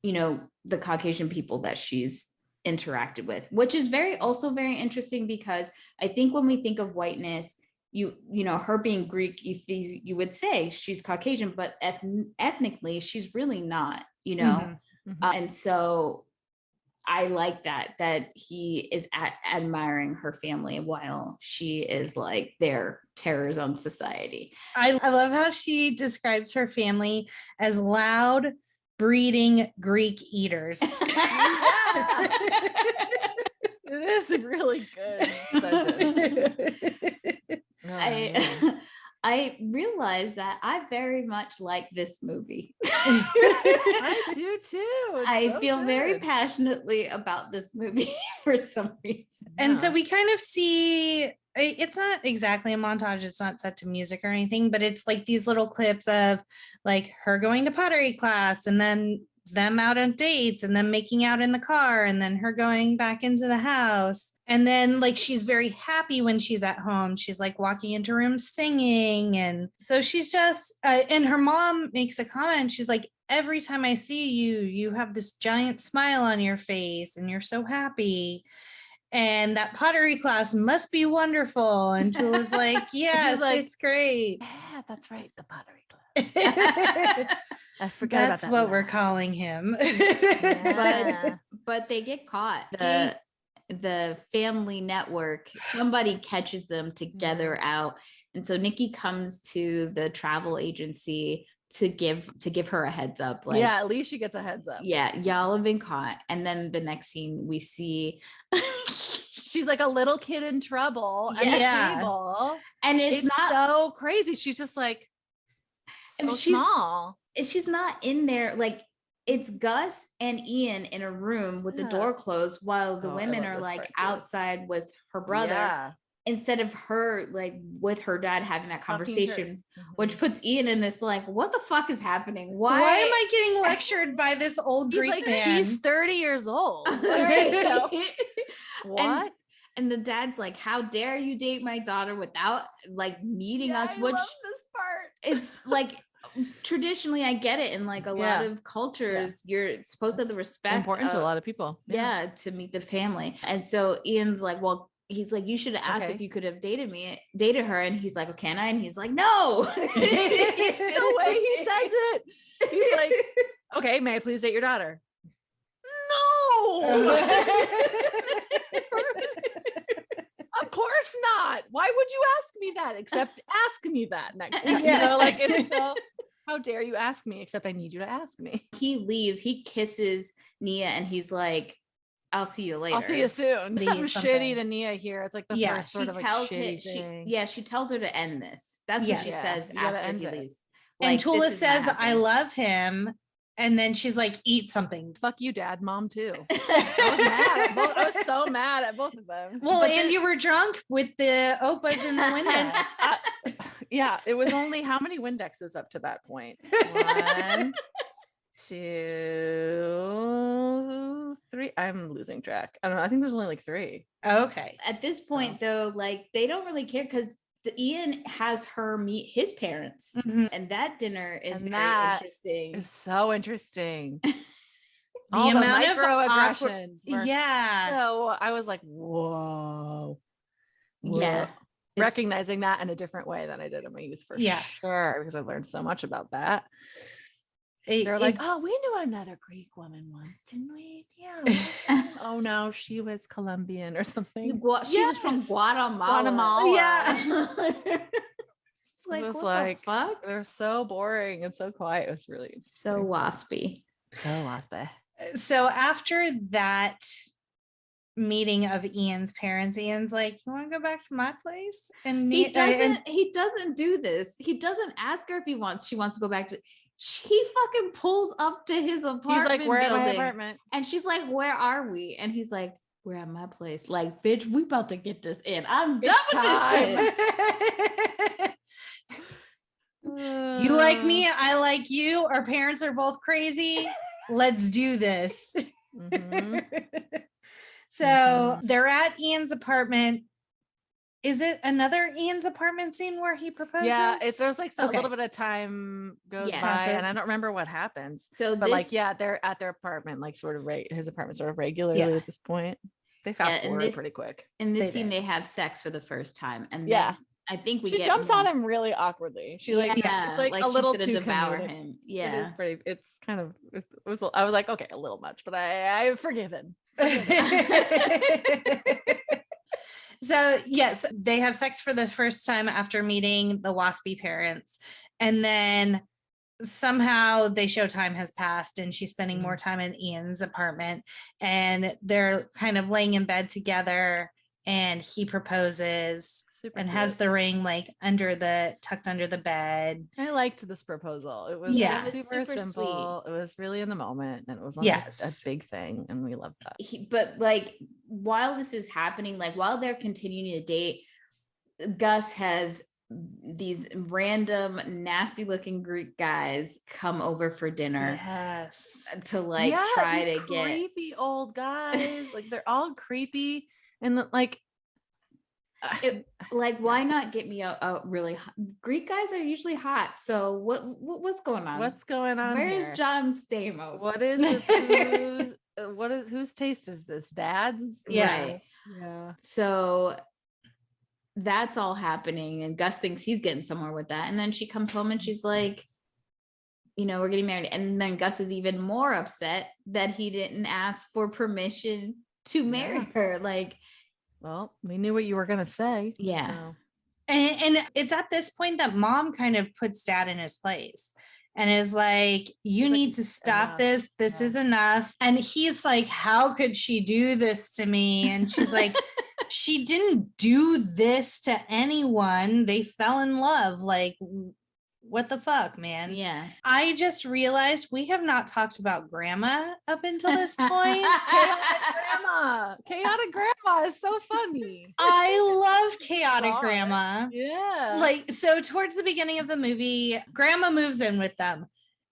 the Caucasian people that she's interacted with, which is also very interesting, because I think when we think of whiteness, her being Greek, you would say she's Caucasian, but ethnically she's really not, and so I like that he is admiring her family while she is like their terrors on society. I love how she describes her family as loud, breeding Greek eaters. It is a really good sentence. I realized that I very much like this movie. I do too. I feel very passionately about this movie for some reason. And so we kind of see, it's not exactly a montage. It's not set to music or anything, but it's like these little clips of like her going to pottery class and then them out on dates and then making out in the car and then her going back into the house. And then like she's very happy when she's at home. She's like walking into rooms singing. And so she's just, and her mom makes a comment. She's like, every time I see you, you have this giant smile on your face and you're so happy. And that pottery class must be wonderful. And Toula's like, yes, like, it's great. Yeah, that's right. The pottery class. I forgot That's about that. what we're calling him. But they get caught. The family network, somebody catches them together out. And so Nikki comes to the travel agency to give her a heads up. Like, yeah, at least she gets a heads up. Yeah, y'all have been caught. And then the next scene we see she's like a little kid in trouble at the table. And it's not so crazy. She's just like so small. She's not in there. Like, it's Gus and Ian in a room with the door closed while the women are like outside with her brother, instead of her like with her dad having that conversation, which puts Ian in this like, what the fuck is happening? Why am I getting lectured by this old Greek man? She's 30 years old. What? And the dad's like, how dare you date my daughter without like meeting us? Which love this part. It's like, traditionally I get it in like a lot of cultures, you're supposed to have the respect, important to a lot of people, to meet the family. And so Ian's like, well, he's like, you should have asked if you could have dated her. And he's like, oh, can I? And he's like, no. The way he says it, he's like, okay, may I please date your daughter? No. Of course not. Why would you ask me that? Except ask me that next time. You know, like, it's so, how dare you ask me? Except I need you to ask me. He leaves, he kisses Nia and he's like, I'll see you later. I'll see you soon. Something shitty to Nia here. It's like the first sort of like shitty thing. She tells her to end this. That's what she says after he leaves. And Toula says, I love him. And then she's like, eat something. Fuck you, dad, mom too. I was so mad at both of them. Well, and you were drunk with the Opas in the Windex. Yeah, it was only how many Windexes up to that point? 1, 2, 3. I'm losing track. I don't know. I think there's only like 3. Okay. At this point, though, like they don't really care because Ian has her meet his parents, and that dinner is very interesting. It's so interesting. The amount of microaggressions. So I was like, whoa. Yeah. Recognizing that in a different way than I did in my youth for sure, because I learned so much about that. They're like, oh, we knew another Greek woman once, didn't we? Yeah. Oh no, she was Colombian or something. She was from Guatemala. Yeah. Like, it was what like, the fuck? They're so boring and so quiet. It was really so waspy. So waspy. So after that meeting of Ian's parents, Ian's like, you want to go back to my place? And he doesn't do this. He doesn't ask her if she wants to go back to. He fucking pulls up to his apartment. He's like, we're at my apartment. And she's like, where are we? And he's like, we're at my place. Like, bitch, we about to get this in. I'm done with this shit. You like me, I like you. Our parents are both crazy. Let's do this. So they're at Ian's apartment. Is it another Ian's apartment scene where he proposes? Yeah, there's like a little bit of time goes by, and I don't remember what happens. So, but they're at their apartment, like sort of his apartment, sort of regularly at this point. They fast forward pretty quick. In this scene, they have sex for the first time, and I think we she get jumps more. on him really awkwardly. She like, it's like a she's little gonna too devour comedic. him. Yeah. It is pretty, it's kind of, it was, I was like, okay, a little much, but I've forgiven. So yes, they have sex for the first time after meeting the waspy parents. And then somehow they show time has passed and she's spending more time in Ian's apartment, and they're kind of laying in bed together, and he proposes. Super and cute. Has the ring like tucked under the bed. I liked this proposal. It was super simple. Sweet. It was really in the moment, and it was like a big thing, and we loved that. But like while this is happening, like while they're continuing to date, Gus has these random nasty looking Greek guys come over for dinner. Yes. To like try to get creepy old guys. Like they're all creepy, and like why not get me a really hot, Greek guys are usually hot, so what's going on? What's going on? Where's here? John Stamos? What is this? Whose taste is this? Dad's? Right. Yeah. So that's all happening, and Gus thinks he's getting somewhere with that, and then she comes home and she's like, we're getting married, and then Gus is even more upset that he didn't ask for permission to marry her. Like, well, we knew what you were going to say. Yeah. So. And it's at this point that mom kind of puts dad in his place and is like, you need to stop this. This is enough. And he's like, how could she do this to me? And she's like, she didn't do this to anyone. They fell in love. Like, what the fuck, man? Yeah. I just realized we have not talked about grandma up until this point. Chaotic grandma is so funny. I love chaotic grandma. Yeah. Like, so towards the beginning of the movie, grandma moves in with them.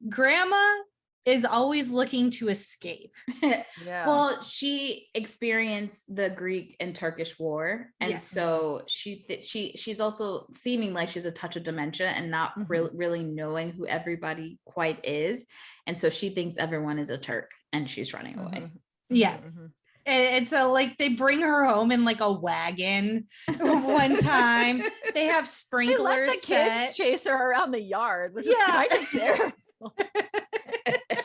Grandma is always looking to escape. Yeah. Well, she experienced the Greek and Turkish war, and so she's also seeming like she's a touch of dementia and not really knowing who everybody quite is, and so she thinks everyone is a Turk, and she's running away. Yeah. It's like they bring her home in like a wagon one time. They have sprinklers. They let the kids chase her around the yard, which is kind of terrible.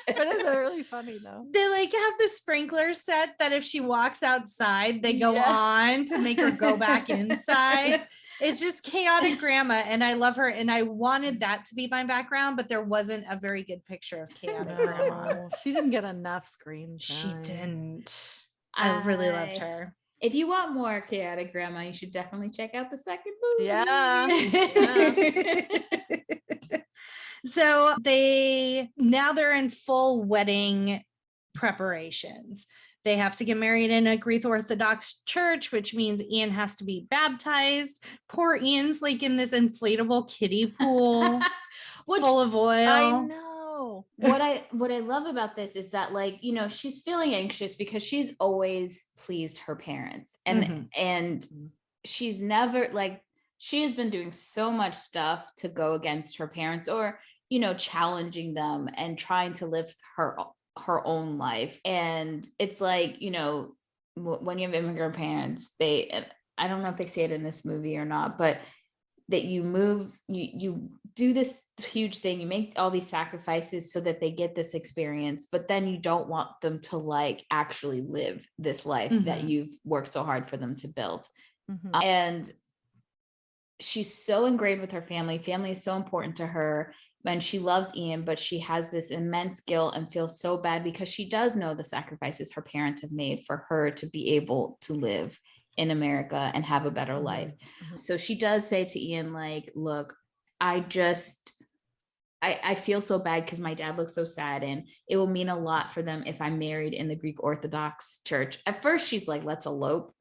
But it's really funny though. They like have the sprinkler set that if she walks outside, they go on to make her go back inside. It's just chaotic grandma, and I love her, and I wanted that to be my background, but there wasn't a very good picture of chaotic grandma. She didn't get enough screen time. She didn't. I really loved her. If you want more chaotic grandma, you should definitely check out the second movie. Yeah. So they're in full wedding preparations. They have to get married in a Greek Orthodox church, which means Ian has to be baptized. Poor Ian's like in this inflatable kiddie pool full of oil. I know. What I love about this is that, like, she's feeling anxious because she's always pleased her parents, and she's never, like, she has been doing so much stuff to go against her parents, or challenging them and trying to live her own life. And it's like, when you have immigrant parents, I don't know if they say it in this movie or not, but that you do this huge thing, you make all these sacrifices so that they get this experience, but then you don't want them to like actually live this life that you've worked so hard for them to build. And she's so ingrained with her family. Family is so important to her, and she loves Ian, but she has this immense guilt and feels so bad because she does know the sacrifices her parents have made for her to be able to live in America and have a better life. So she does say to Ian, like, look, I feel so bad because my dad looks so sad, and it will mean a lot for them if I'm married in the Greek Orthodox church. At first she's like, let's elope.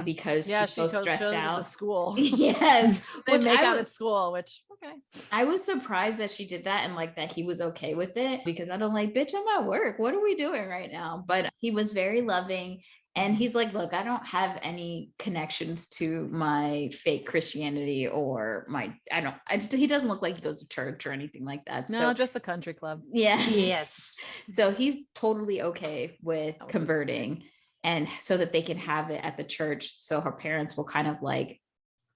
Because she's so stressed out. The school. Yes. They make out at school, which okay. I was surprised that she did that, and like that he was okay with it, because I'm like, bitch, I'm at work. What are we doing right now? But he was very loving, and he's like, look, I don't have any connections to my fake Christianity or he doesn't look like he goes to church or anything like that. No, just a country club. Yeah. Yes. So he's totally okay with converting. And so that they can have it at the church, so her parents will kind of like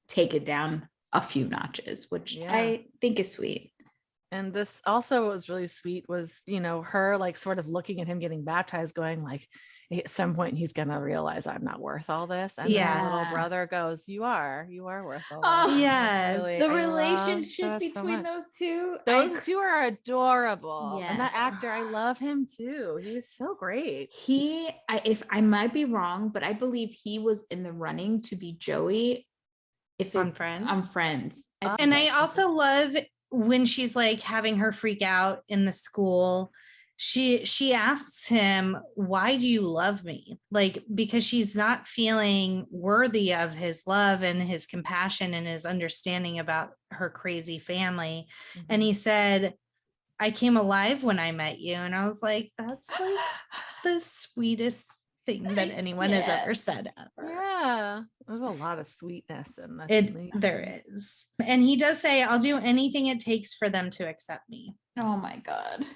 take it down a few notches, which Yeah. I think is sweet. And this also was really sweet was, you know, her like sort of looking at him getting baptized, going like, at some point he's gonna realize I'm not worth all this. And then the little brother goes, you are worth all this. Yes. Really, The I love relationship that so between much. those two. Those two are adorable. And that Yes. actor, I love him too. He was so great. If I might be wrong, but I believe he was in the running to be Joey. On Friends. On Friends. And I also love when she's like having her freak out in the school. She asks him, why do you love me? Like, because she's not feeling worthy of his love and his compassion and his understanding about her crazy family. Mm-hmm. And he said, I came alive when I met you. And I was like, that's like the sweetest thing that anyone has ever said ever. Yeah, there's a lot of sweetness in this. There is. And he does say, I'll do anything it takes for them to accept me. Oh my God.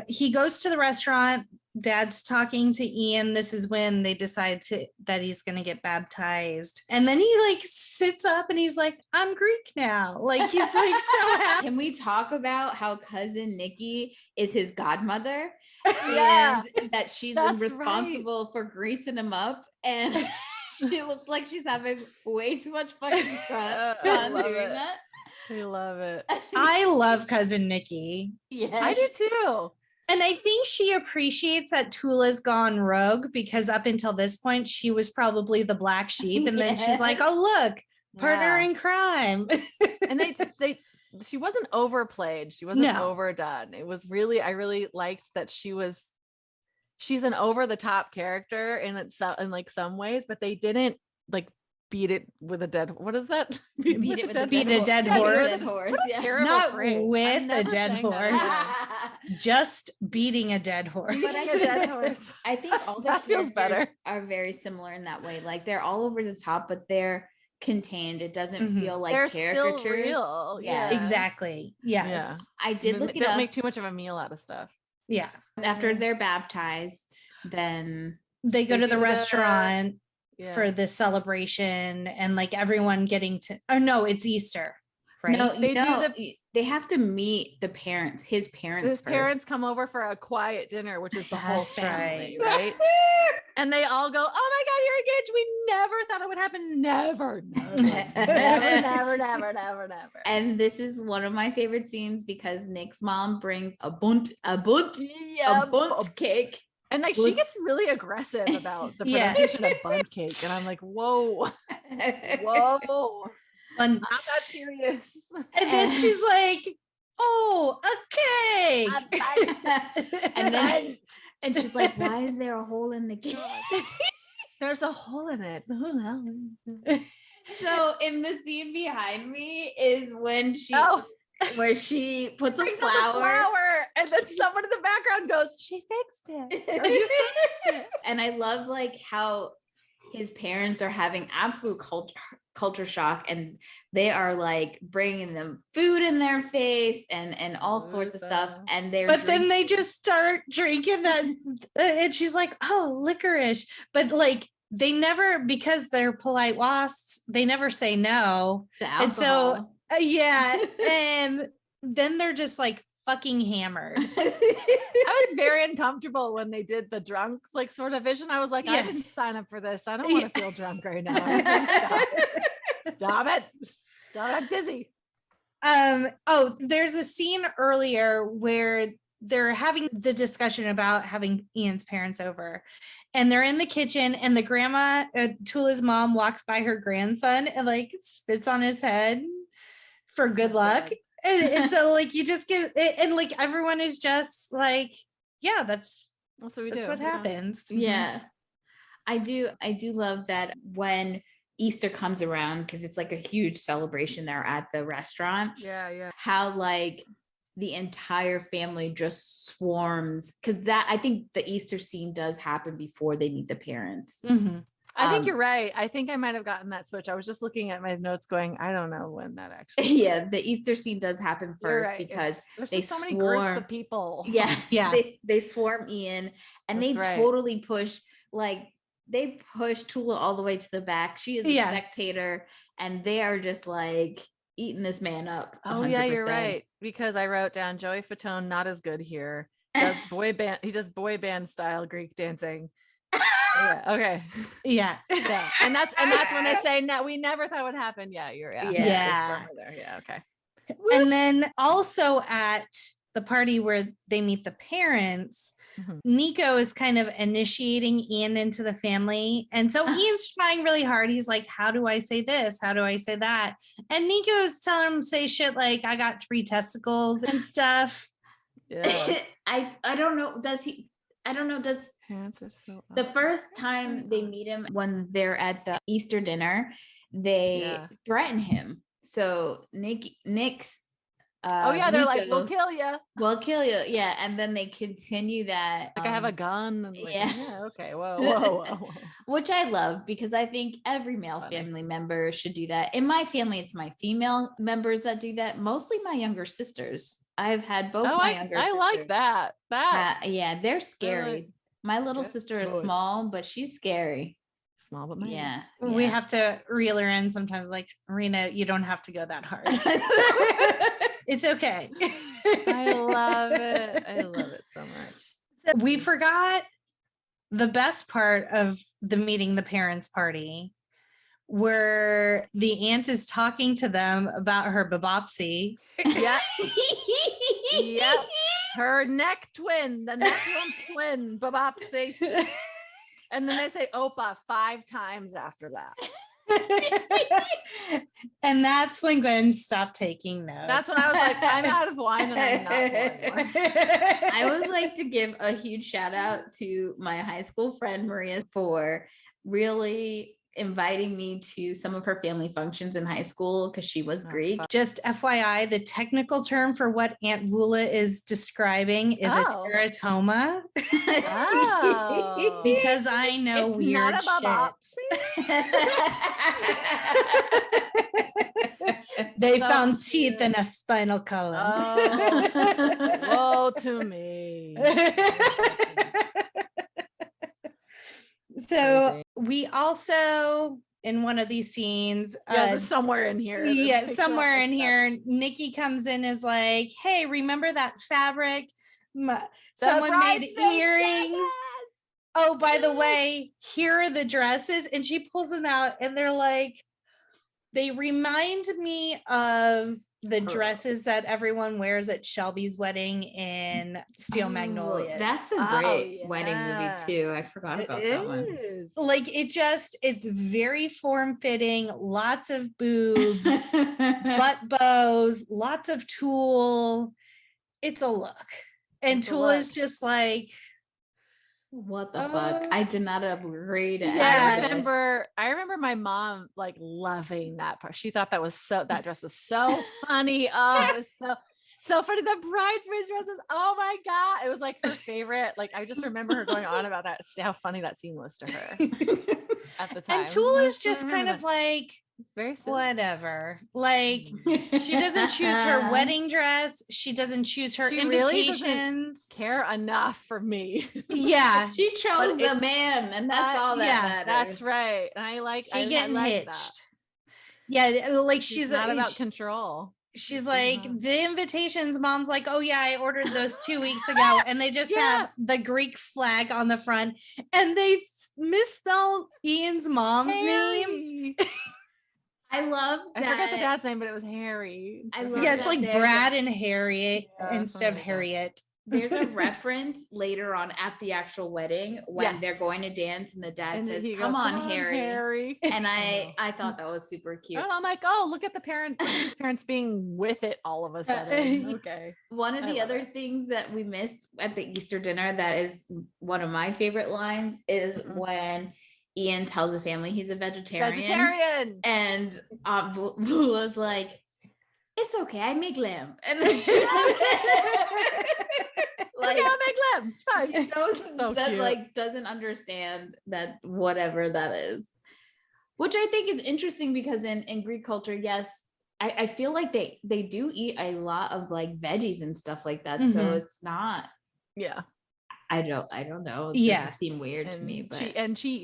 He goes to the restaurant. Dad's talking to Ian. This is when they decide that he's going to get baptized. And then he like sits up and he's like, I'm Greek now. Like he's like so happy. Can we talk about how cousin Nikki is his godmother? Yeah. And that she's That's responsible for greasing him up. And she looks like she's having way too much fucking fun doing that. I love it. I love cousin Nikki. Yeah, I do too. And I think she appreciates that Toula's gone rogue, because up until this point, she was probably the black sheep. And then she's like, oh, look, partner in crime. And she wasn't overplayed. She wasn't overdone. It was really, I really liked that she's an over the top character in like some ways, but they didn't like beat it with a dead. What is that? Beat a dead horse. Terrible Not phrase. with a dead horse. Just beating a dead horse. I think all that feels better. Are very similar in that way. Like they're all over the top, but they're contained. It doesn't feel like they're caricatures. Still real. Yeah, exactly. Yes. Yeah. I did look it up. Don't make too much of a meal out of stuff. Yeah. After they're baptized, then they go to the restaurant for the celebration, and like everyone getting to. Oh no, it's Easter. Right? No, they have to meet the parents. His parents. His parents come over for a quiet dinner, which is the whole family, right? Right? And they all go, "Oh my God, you're engaged! We never thought it would happen. Never, never." And this is one of my favorite scenes because Nick's mom brings a bunt cake. And like she gets really aggressive about the pronunciation of bunt cake, and I'm like, "Whoa, whoa." I'm not that serious. And then she's like, oh, a cake. And she's like, why is there a hole in the cake? There's a hole in it. So in the scene behind me is when where she puts a flower, and then someone in the background goes, she fixed it. Or you fixed it. And I love like how his parents are having absolute culture shock, and they are like bringing them food in their face and all sorts of stuff, and then they just start drinking that, and she's like, oh, licorice, but like they never, because they're polite wasps, they never say no to alcohol. And so and then they're just like fucking hammered. I was very uncomfortable when they did the drunks like sort of vision. I was like, I didn't sign up for this. I don't want to feel drunk right now. Stop it. I'm dizzy. There's a scene earlier where they're having the discussion about having Ian's parents over, and they're in the kitchen, and the grandma, Toula's mom, walks by her grandson and like spits on his head for good luck. And so like you just get it, and like everyone is just like, yeah, that's what we do. That's what happens. Yeah. I do love that when Easter comes around, because it's like a huge celebration there at the restaurant. Yeah. How like the entire family just swarms, because that, I think the Easter scene does happen before they meet the parents. Mm-hmm. I think you're right. I think I might have gotten that switch. I was just looking at my notes going, I don't know when that actually Yeah, the Easter scene does happen first, because there's so many groups of people. Yeah. They swarm Ian, and they totally push, like they push Toula all the way to the back. She is a spectator, and they are just like eating this man up. Oh yeah, you're 100%. right. Because I wrote down Joey Fatone, not as good here. Does boy band, he does boy band style Greek dancing. Yeah, okay. Yeah. Yeah. And that's when they say no, we never thought would happen. Yeah, you're Yeah. there. Yeah, okay. And then also at the party where they meet the parents, Nico is kind of initiating Ian into the family. And so Ian's trying really hard. He's like, how do I say this? How do I say that? And Nico is telling him say shit like, I got 3 testicles and stuff. Yeah. I don't know. Does he? I don't know. Does parents are so the first time they meet him when they're at the Easter dinner, they threaten him. So Nick's they're like, we'll kill you. We'll kill you. Yeah. And then they continue that. Like I have a gun. And like, yeah. Okay. Whoa. Which I love because I think every male family member should do that. In my family, it's my female members that do that. Mostly my younger sisters. I've had both my younger sisters. I like that. Yeah, they're scary. My little sister is small, but she's scary. Small but mighty. Yeah. We have to reel her in sometimes, like, Marina, you don't have to go that hard. It's okay. I love it. I love it so much. So we forgot the best part of the meeting the parents party, where the aunt is talking to them about her babopsy. Yeah. Yep. Her neck twin, the neck twin, babopsy. And then they say Opa 5 times after that. And that's when Gwen stopped taking notes. That's when I was like, I'm out of wine and I'm not anymore. I would like to give a huge shout out to my high school friend Maria for really inviting me to some of her family functions in high school because she was Greek. Just FYI, the technical term for what Aunt Vula is describing is a teratoma. Oh. Because I know it's weird not shit. They found teeth in a spinal column. Oh, woe to me. So Crazy. we also, in one of these scenes, somewhere in here. Somewhere in here, Nikki comes in is like, hey, remember that fabric? Someone made earrings. Dresses. Oh, by the way, here are the dresses. And she pulls them out and they're like, they remind me of the dresses that everyone wears at Shelby's wedding in Steel Magnolias. That's a great wedding movie too. I forgot about that one. Like it's very form-fitting, lots of boobs, butt bows, lots of tulle. It's a look. And Toula is just like, what the fuck? I did not agree to Yeah. I remember my mom like loving that part. She thought that dress was so funny. Oh, it was so funny. The bridesmaids dresses. Oh my God. It was like her favorite. Like I just remember her going on about that, how funny that scene was to her at the time. And Toula is just kind of like, it's very silly. Whatever. Like she doesn't choose her wedding dress. She doesn't choose her invitations. Really care enough for me. Yeah. She chose the man, and that's all that matters. That's right. And I like getting hitched. That. Yeah, like she's not about control. She's like, the invitations, mom's like, oh yeah, I ordered those 2 weeks ago. And they just have the Greek flag on the front. And they misspelled Ian's mom's name. I love that. I forgot the dad's name, but it was Harry. It's like Brad and Harriet instead of Harriet. There's a reference later on at the actual wedding when they're going to dance and the dad says, come on, Harry. And I thought that was super cute. And I'm like, oh, look at the parents being with it all of a sudden. Okay. One of the other things that we missed at the Easter dinner that is one of my favorite lines is when Ian tells the family he's a vegetarian. And Vula's like, it's okay, I make lamb. And then she's like, I make lamb. It's fine. She doesn't understand that whatever that is. Which I think is interesting because in Greek culture, yes, I feel like they do eat a lot of like veggies and stuff like that. Mm-hmm. So it's not. Yeah. I don't know. It doesn't seem weird to me, but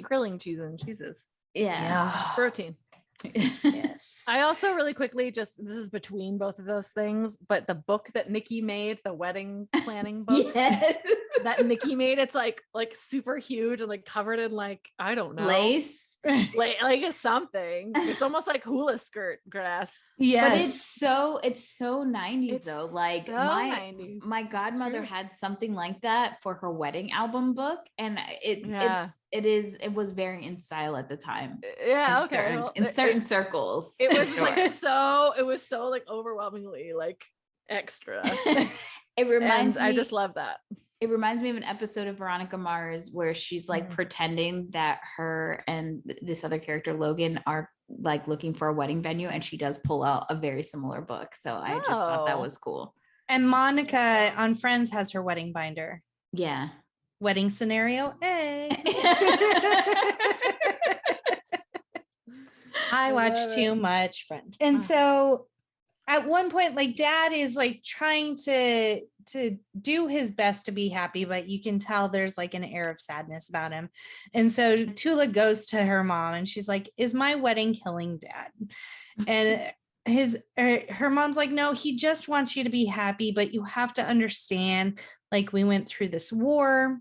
grilling cheese and cheeses. Yeah. Protein. Yes. I also really quickly this is between both of those things, but the book that Nikki made, the wedding planning book that Nikki made, it's like super huge and like covered in like, I don't know, lace. like something. It's almost like hula skirt dress. Yes. But it's so 90s though. Like so my 90s. my godmother had something like that for her wedding album book, and it was very in style at the time. Yeah, in certain circles. It was like it was so like overwhelmingly like extra. It reminds me, I just love that. It reminds me of an episode of Veronica Mars where she's like pretending that her and this other character Logan are like looking for a wedding venue, and she does pull out a very similar book. So I just thought that was cool. And Monica on Friends has her wedding binder. Yeah. Wedding scenario A. I watch too much Friends. And so at one point, like dad is like trying to do his best to be happy, but you can tell there's like an air of sadness about him. And so Toula goes to her mom and she's like, is my wedding killing dad? And her mom's like, no, he just wants you to be happy, but you have to understand, like, we went through this war.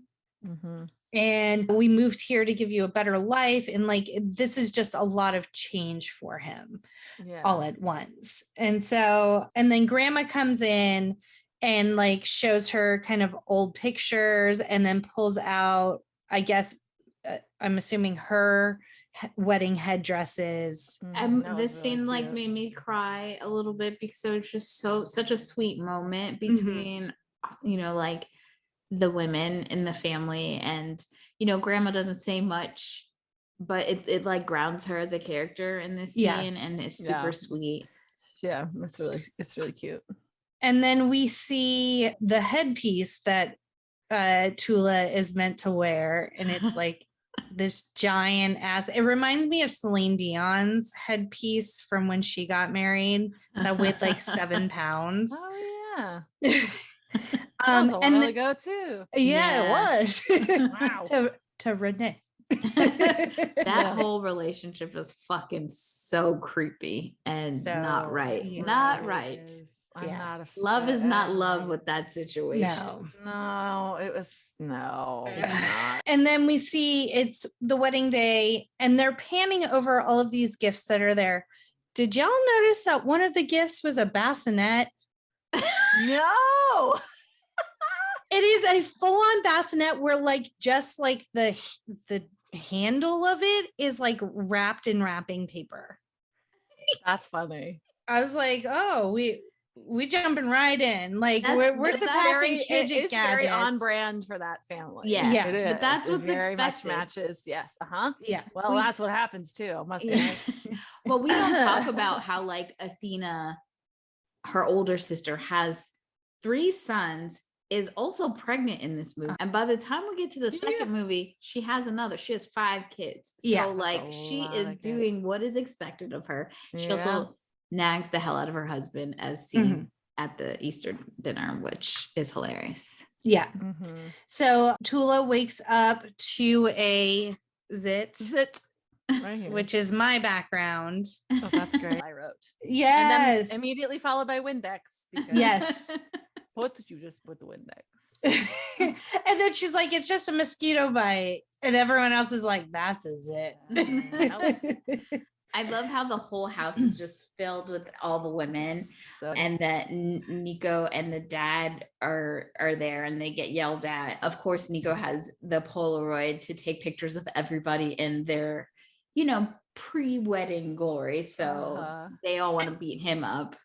And we moved here to give you a better life. And like, this is just a lot of change for him all at once. And then grandma comes in and like shows her kind of old pictures and then pulls out, I guess, I'm assuming her wedding headdresses. This scene like made me cry a little bit because it was just such a sweet moment between, you know, like the women in the family, and you know, grandma doesn't say much, but it like grounds her as a character in this scene, and it's super sweet. Yeah, it's really cute. And then we see the headpiece that Toula is meant to wear, and it's like this giant ass. It reminds me of Celine Dion's headpiece from when she got married that weighed like 7 pounds. Oh yeah. That was a while ago too. Yeah, it was. Wow. to Renee. That whole relationship was fucking so creepy and not right. Not right. I'm not a love is not love with that situation. No, it was no. It's not. And then we see it's the wedding day and they're panning over all of these gifts that are there. Did y'all notice that one of the gifts was a bassinet? No. It is a full-on bassinet where like just like the handle of it is like wrapped in wrapping paper. That's funny. I was like, oh, we jumping right in. Like we're surpassing gadgets. Very on brand for that family. Yeah. It is. But that's what's very expected. Much matches. Yes. Yeah. Well, that's what happens too. Must be nice. But we don't talk about how like Athena, her older sister, has 3 sons, is also pregnant in this movie. And by the time we get to the second movie, she has 5 kids. So like she is doing what is expected of her. She also nags the hell out of her husband, as seen at the Easter dinner, which is hilarious. Yeah. So Toula wakes up to a zit. Right here. Which is my background. Oh, that's great. I wrote. Yes. And then immediately followed by Windex. Yes. What did you just put the Windex? And then she's like, it's just a mosquito bite. And everyone else is like, that's a zit. I love how the whole house is just filled with all the women, and that Nico and the dad are there and they get yelled at. Of course, Nico has the Polaroid to take pictures of everybody in their, you know, pre-wedding glory. So they all want to beat him up.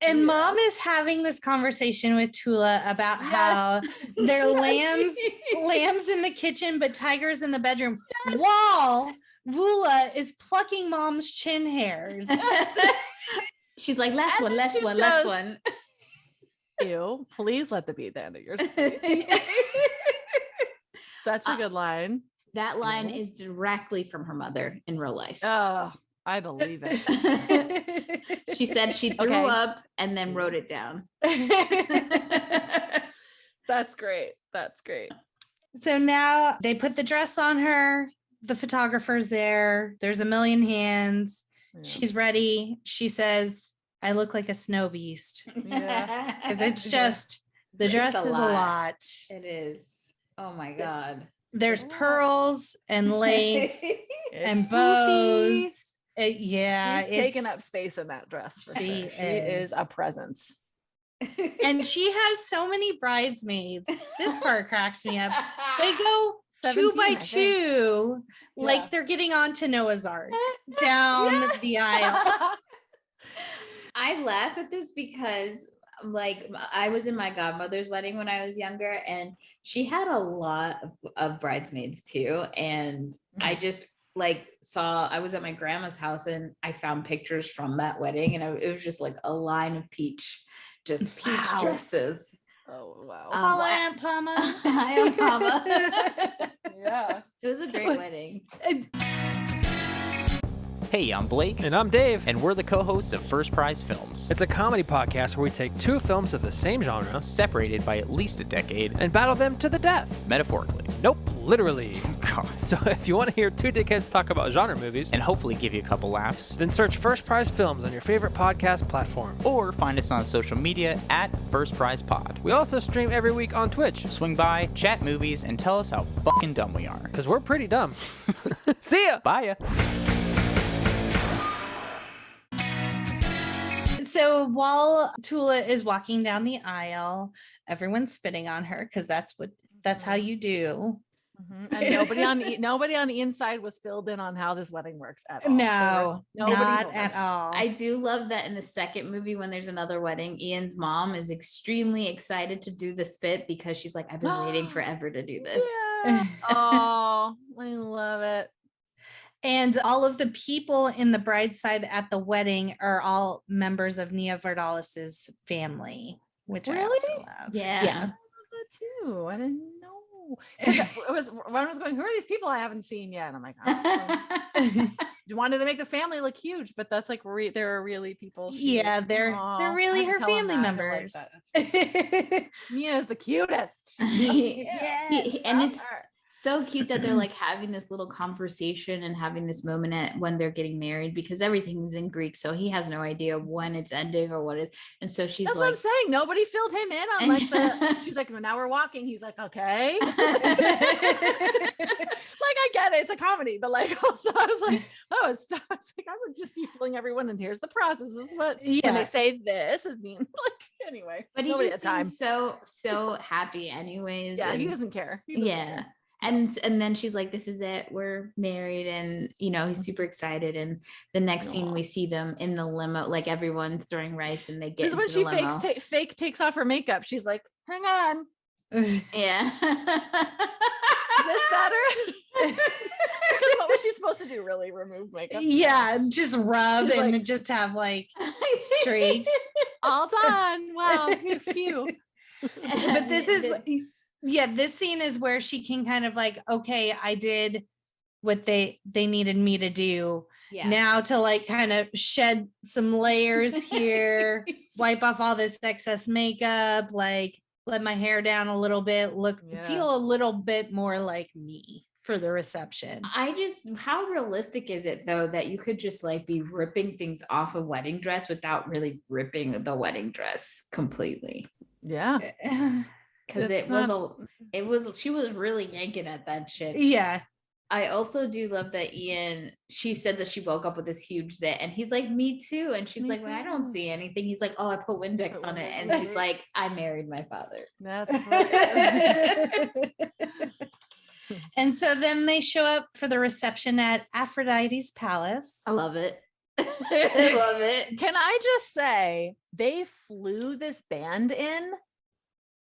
And mom is having this conversation with Toula about how they're lambs in the kitchen, but tigers in the bedroom. While Vula is plucking mom's chin hairs. She's like, last one. Ew, please let the beat down to your face. Such a good line. That line is directly from her mother in real life. Oh, I believe it. She said she threw up and then wrote it down. That's great. So now they put the dress on her. The photographer's there. There's a million hands. She's ready. She says, I look like a snow beast. Yeah. Because it's just, the dress is a lot. It is. Oh my God. There's pearls and lace and It's bows. poofy. Yeah. She's taking up space in that dress for sure. She is a presence. And she has so many bridesmaids. This part cracks me up. They go 2 by 2, like they're getting onto Noah's Ark down the aisle. I laugh at this because like I was in my godmother's wedding when I was younger, and she had a lot of bridesmaids too. And I just like I was at my grandma's house and I found pictures from that wedding, and it was just like a line of peach dresses. Oh wow. Hi, Aunt Palma. Hi, Aunt Palma. Yeah. It was a great wedding. Hey, I'm Blake. And I'm Dave. And we're the co-hosts of First Prize Films. It's a comedy podcast where we take 2 films of the same genre, Separated by at least a decade. and battle them to the death. Metaphorically. Nope, literally. God. So if you want to hear 2 dickheads talk about genre movies, And hopefully give you a couple laughs. then search First Prize Films on your favorite podcast platform. Or find us on social media at First Prize Pod. We also stream every week on Twitch, Swing by, chat movies, and tell us how fucking dumb we are. because we're pretty dumb. See ya! Bye ya. So while Toula is walking down the aisle, everyone's spitting on her because that's how you do. And nobody on the inside was filled in on how this wedding works at all. No, Nobody not told at us. all. I do love that in the second movie, when there's another wedding, Ian's mom is extremely excited to do the spit because she's like, I've been waiting forever to do this. Yeah. Oh, I love it. And all of the people in the bride side at the wedding are all members of Nia Vardalos's family, which I also Really? love. Yeah. I love that too. I didn't know. 'Cause it was when I was going, who are these people I haven't seen yet? And I'm like, oh. You wanted to make the family look huge, but that's like there are really people. Yeah, they're really her family members. Nia is the cutest. And it's so cute that they're like having this little conversation and having this moment when they're getting married, because everything's in Greek, so he has no idea when it's ending or what it. And so she's That's like, what I'm saying. Nobody filled him in on like the. She's like, well, now we're walking. He's like, okay. Like I get it, it's a comedy, but like also I was like, oh, it's like I would just be filling everyone, and here's the process. This is what when they say this, it means like anyway. but he nobody just had time. seems so happy anyways. Yeah, he and- doesn't care. He doesn't care. And then she's like, this is it, we're married. And he's super excited. And the next scene we see them in the limo, like everyone's throwing rice and they get into When the she limo. fake takes off her makeup, she's like, hang on, Yeah. is this better? Because what was she supposed to do? Really remove makeup? Yeah, just rub She's and like- just have like streaks. All done. Wow, phew. But this is this scene is where she can kind of like, okay, I did what they needed me to do. Yeah. Now to like kind of shed some layers here, wipe off all this excess makeup, like let my hair down a little bit, feel a little bit more like me for the reception. How realistic is it though that you could just like be ripping things off a wedding dress without really ripping the wedding dress completely? Yeah. Because she was really yanking at that shit. Yeah. I also do love that she said that she woke up with this huge zit, and he's like, me too. And she's like, well, I don't see anything. He's like, oh, I put Windex on it. And she's like, I married my father. That's right. And so then they show up for the reception at Aphrodite's palace. I love it. I love it. Can I just say they flew this band in?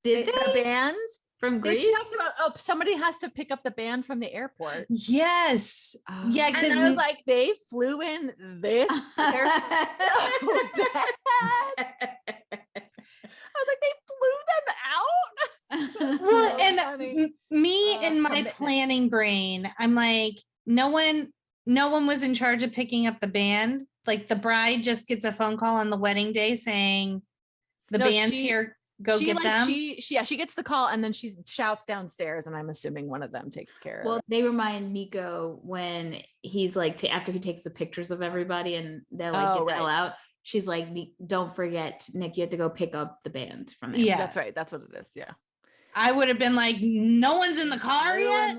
Did The they? band From Greece? She talks about, somebody has to pick up the band from the airport. Yes. Oh. Yeah, And because I was like, they flew in this. They're so bad. I was like, they flew them out. well, So and funny. me in my Commitment. planning brain, I'm like, no one was in charge of picking up the band. Like the bride just gets a phone call on the wedding day saying the No, band's here. go get them? She gets the call and then she shouts downstairs, and I'm assuming one of them takes care of it. They remind Nico when he's like, after he takes the pictures of everybody and they're like, get the hell out. She's like, don't forget, Nick, you have to go pick up the band from there. Yeah, that's right. That's what it is. Yeah. I would have been like, no one's in the car yet.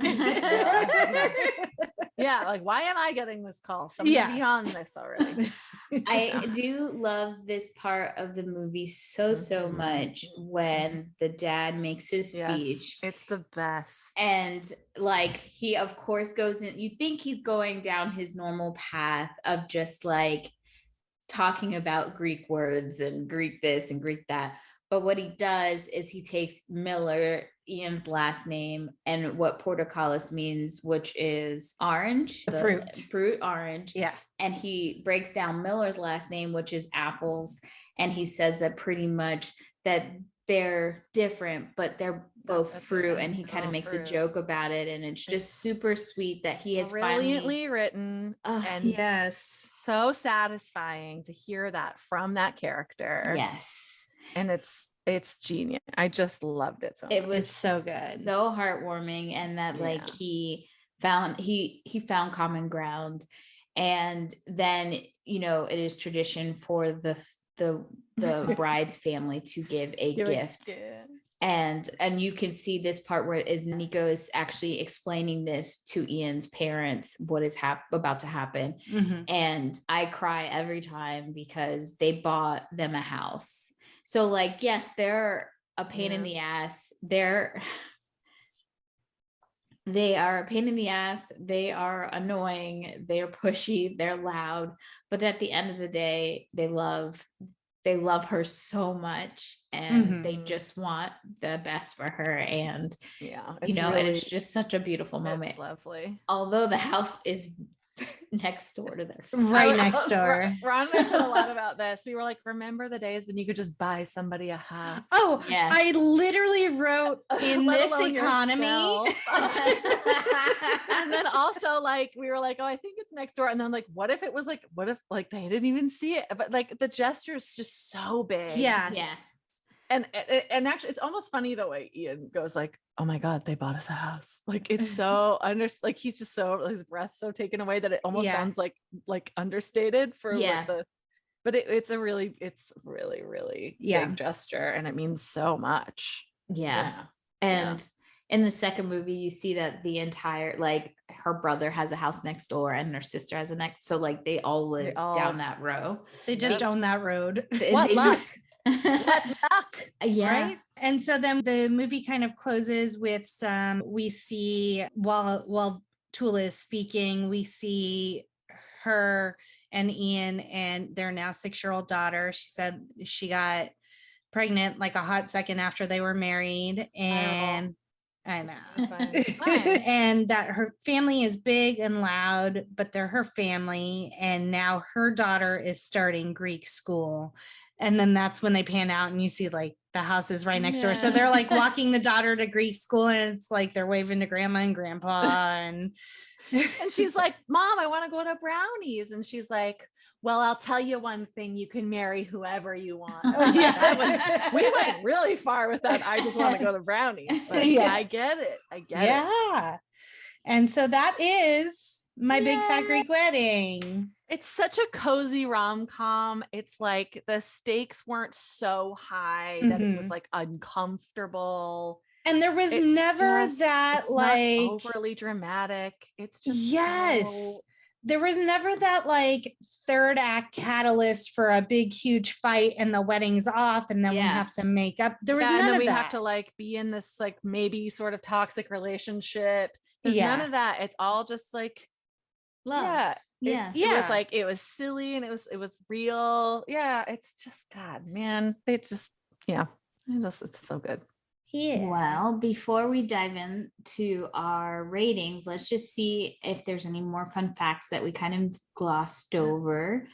Yeah, like, why am I getting this call? Somebody be on this already. I do love this part of the movie so much when the dad makes his speech. It's the best. And like, he of course goes in, you think he's going down his normal path of just like talking about Greek words and Greek this and Greek that. But what he does is he takes Miller, Ian's last name, and what Portokalos means, which is orange, fruit orange. Yeah. And he breaks down Miller's last name, which is apples. And he says that pretty much that they're different, but they're both fruit. And he kind of makes a joke about it. And it's just super sweet that he has brilliantly written. And yes, so satisfying to hear that from that character. Yes. And it's genius. I just loved it so much. It was so good, so heartwarming, and that like he found common ground. And then, you know, it is tradition for the bride's family to give a gift. And you can see this part where Nico is actually explaining this to Ian's parents, what is about to happen. Mm-hmm. And I cry every time because they bought them a house. So like, yes, they're a pain in the ass. They are a pain in the ass. They are annoying. They are pushy. They're loud. But at the end of the day, they love her so much, and they just want the best for her. And you know, really, it's just such a beautiful moment. It's lovely. Although the house is next door to their next door. Ron and I said a lot about this. We were like, remember the days when you could just buy somebody a house? Oh, yes. I literally wrote in this economy. And then also like, we were like, oh, I think it's next door. And then like, what if they didn't even see it? But like the gesture is just so big. Yeah. And actually it's almost funny the way Ian goes like, oh my God, they bought us a house. Like it's so like he's just so, his breath's so taken away that it almost sounds like understated for like but it's really big gesture, and it means so much. And in the second movie, you see that the entire, like, her brother has a house next door and her sister has a next, so like they all live down that row. They just own that road. What luck. What luck. Right. And so then the movie kind of closes with we see while Toula is speaking, we see her and Ian and their now 6-year-old daughter. She said she got pregnant like a hot second after they were married. And I know. It's fine. And that her family is big and loud, but they're her family. And now her daughter is starting Greek school. And then that's when they pan out and you see like the house is right next door. So they're like walking the daughter to Greek school, and it's like they're waving to grandma and grandpa. And she's like, Mom, I want to go to Brownies. And she's like, well, I'll tell you one thing, you can marry whoever you want. We went really far with that. I just want to go to Brownies. But I get it. Yeah. And so that is My Big Fat Greek Wedding. It's such a cozy rom-com. It's like the stakes weren't so high that it was like uncomfortable. And there was never that like overly dramatic. It's just there was never that like third act catalyst for a big huge fight and the wedding's off and then we have to make up. There was none and then of we that. have to like be in this like maybe sort of toxic relationship. There's none of that. It's all just like love. It was like, it was silly and it was real. Yeah. It's just, God, man, it's so good. Yeah. Well, before we dive into our ratings, let's just see if there's any more fun facts that we kind of glossed over.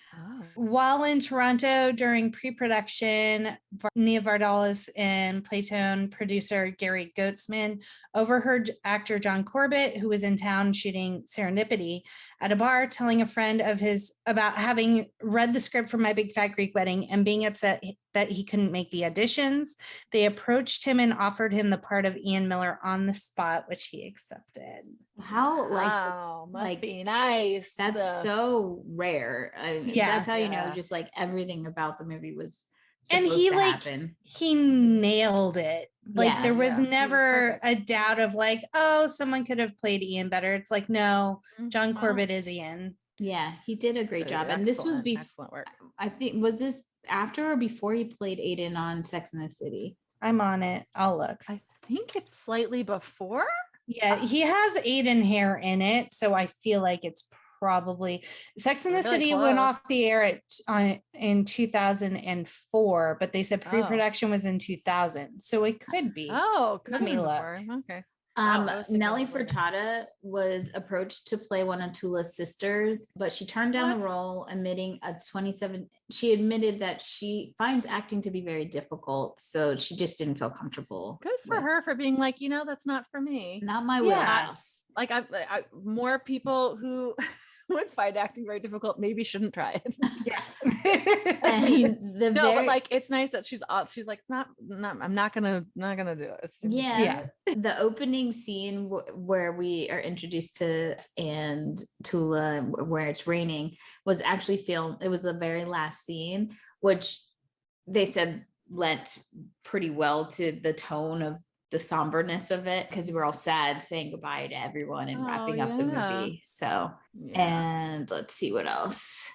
While in Toronto during pre-production, Vardalos and Platone producer Gary Goatsman overheard actor John Corbett, who was in town shooting Serendipity, at a bar telling a friend of his about having read the script for My Big Fat Greek Wedding and being upset that he couldn't make the auditions. They approached him and offered him the part of Ian Miller on the spot, which he accepted. How Wow, must like be nice. that's so rare. Yeah. That's how you know Yeah. just like everything about the movie was And supposed he to like happen. he nailed it. Like Yeah, there was yeah, he was never perfect. a doubt of like, oh, someone could have played Ian better. It's like, no, John No. Corbett is Ian. Yeah, he did a great So job. And this was excellent work. I think, was this after or before he played Aiden on Sex and the City? I'm on it. I'll look. I think it's slightly before. Yeah, he has Aiden hair in it, so I feel like it's probably Sex and the Really City went off close. the air in 2004, but they said Oh. pre-production was in 2000, so it could be. Oh, could me be look. before. Okay. Wow, I was thinking Nellie it was later. Furtado was approached to play one of Toula's sisters, but she turned down the What? role, admitting she admitted that she finds acting to be very difficult, so she just didn't feel comfortable. Good for with- her for being like, that's not for me. Not my Yeah. wheelhouse. Like I more people who would find acting very difficult maybe shouldn't try it. Yeah. And the No, but very- like it's nice that she's like it's not I'm not gonna do it. It's too much. yeah, the opening scene where we are introduced to and Toula, where it's raining, was actually filmed. It was the very last scene, which they said lent pretty well to the tone of the somberness of it, because we were all sad saying goodbye to everyone and wrapping up the yeah. movie. So, Yeah. and let's see what else.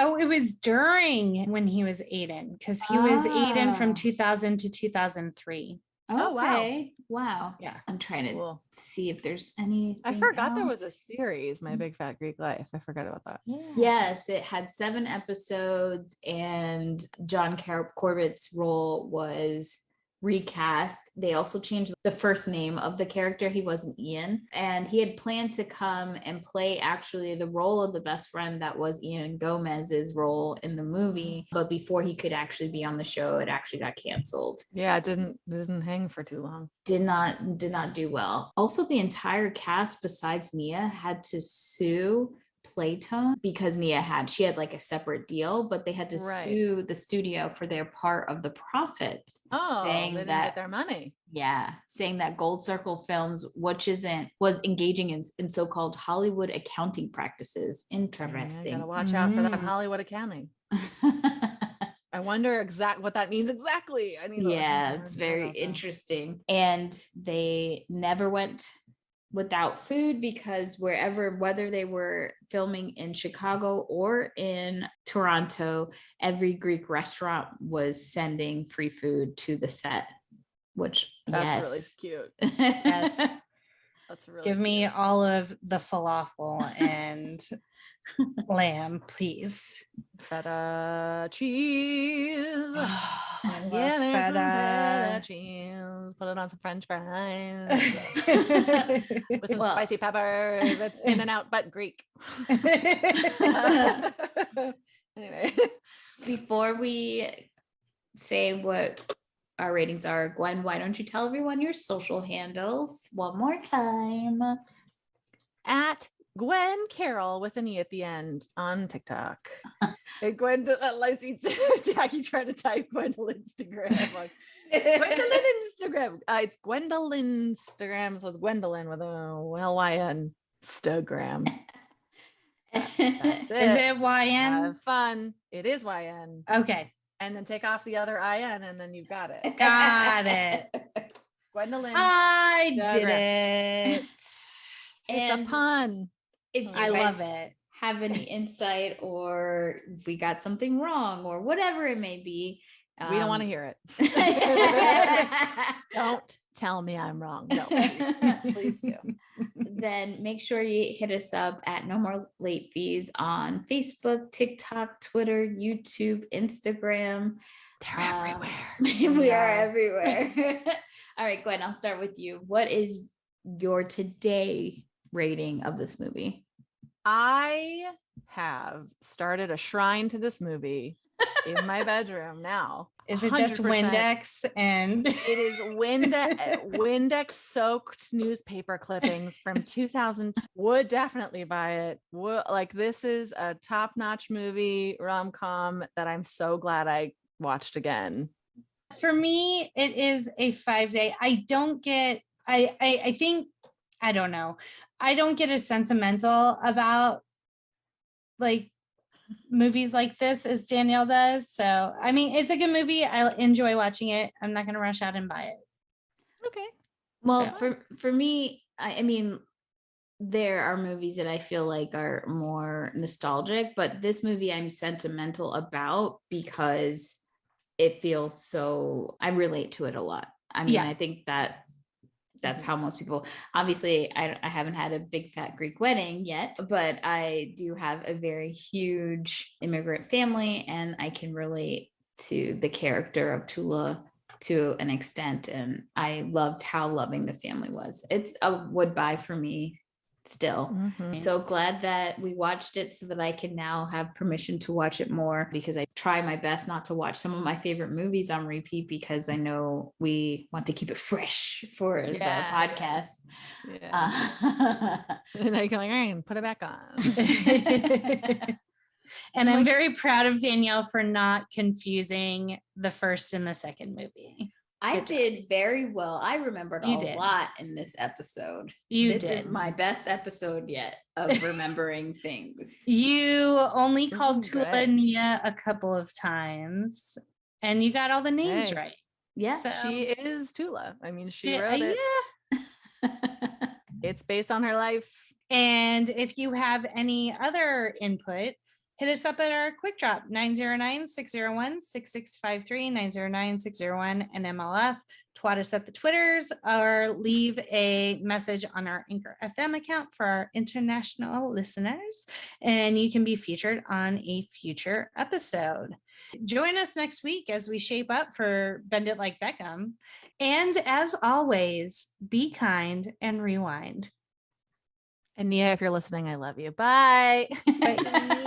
Oh, it was during when he was Aiden, because he was Aiden Ah. from 2000 to 2003. Oh, wow. Okay. Wow. Yeah. I'm trying to Cool. see if there's any. I forgot there was a series, My Big Fat Greek Life. I forgot about that. Yes, it had 7 episodes, and John Corbett's role was recast. They also changed the first name of the character. He wasn't Ian, and he had planned to come and play actually the role of the best friend that was Ian Gomez's role in the movie. But before he could actually be on the show, it actually got canceled. Yeah, it didn't hang for too long. Did not do well. Also, the entire cast besides Nia had to sue Playtone, because Nia had like a separate deal, but they had to Right. sue the studio for their part of the profits, Oh, saying they didn't that get their money. saying that Gold Circle Films, was engaging in so-called Hollywood accounting practices. Yeah, Interesting. gotta watch out for that Mm. Hollywood accounting. I wonder what that means exactly. I need to Yeah, learn it's more very about that. interesting. And they never went without food, because whether they were filming in Chicago or in Toronto, every Greek restaurant was sending free food to the set, which That's really yes. cute. Yes. That's really Give me cute. all of the falafel and lamb, please. Feta cheese. I love Yeah, there's some feta feta. cheese. Put it on some French fries with some Well- spicy pepper. That's in and out, but Greek. Anyway, Before we say what our ratings are, Gwen, why don't you tell everyone your social handles one more time? at Gwen Carroll with an E at the end on TikTok. Hey, I see Jackie trying to type Gwendolyn Instagram. I'm like, Gwendolyn Instagram. It's Gwendolyn Instagram. So it's Gwendolyn with a Lyn Instagram. That's it. Is it YN? Have fun. It is YN. Okay, And then take off the other IN and then you've got it. got it. Gwendolyn. I did Instagram. it. It's And a pun. if you I love guys it. have any insight, or if we got something wrong, or whatever it may be, We don't want to hear it. it. Don't tell me I'm wrong. No, please do. Then make sure you hit us up at No More Late Fees on Facebook, TikTok, Twitter, YouTube, Instagram. They're everywhere. We are Yeah. everywhere. All right, Gwen, I'll start with you. What is your today rating of this movie? I have started a shrine to this movie in my bedroom now. Is it just 100%. Windex and It is Windex soaked newspaper clippings from 2000. Would definitely buy it. Like, this is a top-notch movie rom-com that I'm so glad I watched again. For me, it is a 5-day. I don't get, I think, I don't know. I don't get as sentimental about like movies like this as Danielle does. So, I mean, it's a good movie. I enjoy watching it. I'm not going to rush out and buy it. Okay. Well, for me, I mean, there are movies that I feel like are more nostalgic, but this movie I'm sentimental about because it feels so, I relate to it a lot. I mean, I think that's how most people, obviously I haven't had a big fat Greek wedding yet, but I do have a very huge immigrant family and I can relate to the character of Toula to an extent. And I loved how loving the family was. It's a would buy for me still. So glad that we watched it so that I can now have permission to watch it more, because I try my best not to watch some of my favorite movies on repeat because I know we want to keep it fresh for the podcast. And I can like, all right, put it back on. And I'm very proud of Danielle for not confusing the first and the second movie. I did very well. I remembered a lot in this episode. This is my best episode yet of remembering things. You only called Toula Nia a couple of times and you got all the names right. Yeah. So, she is Toula. I mean, she wrote it. Yeah. It's based on her life. And if you have any other input, hit us up at our quick drop, 909-601-6653, 909-601 and MLF. Twat us at the Twitters or leave a message on our Anchor FM account for our international listeners. And you can be featured on a future episode. Join us next week as we shape up for Bend It Like Beckham. And as always, be kind and rewind. And Nia, if you're listening, I love you. Bye. Bye.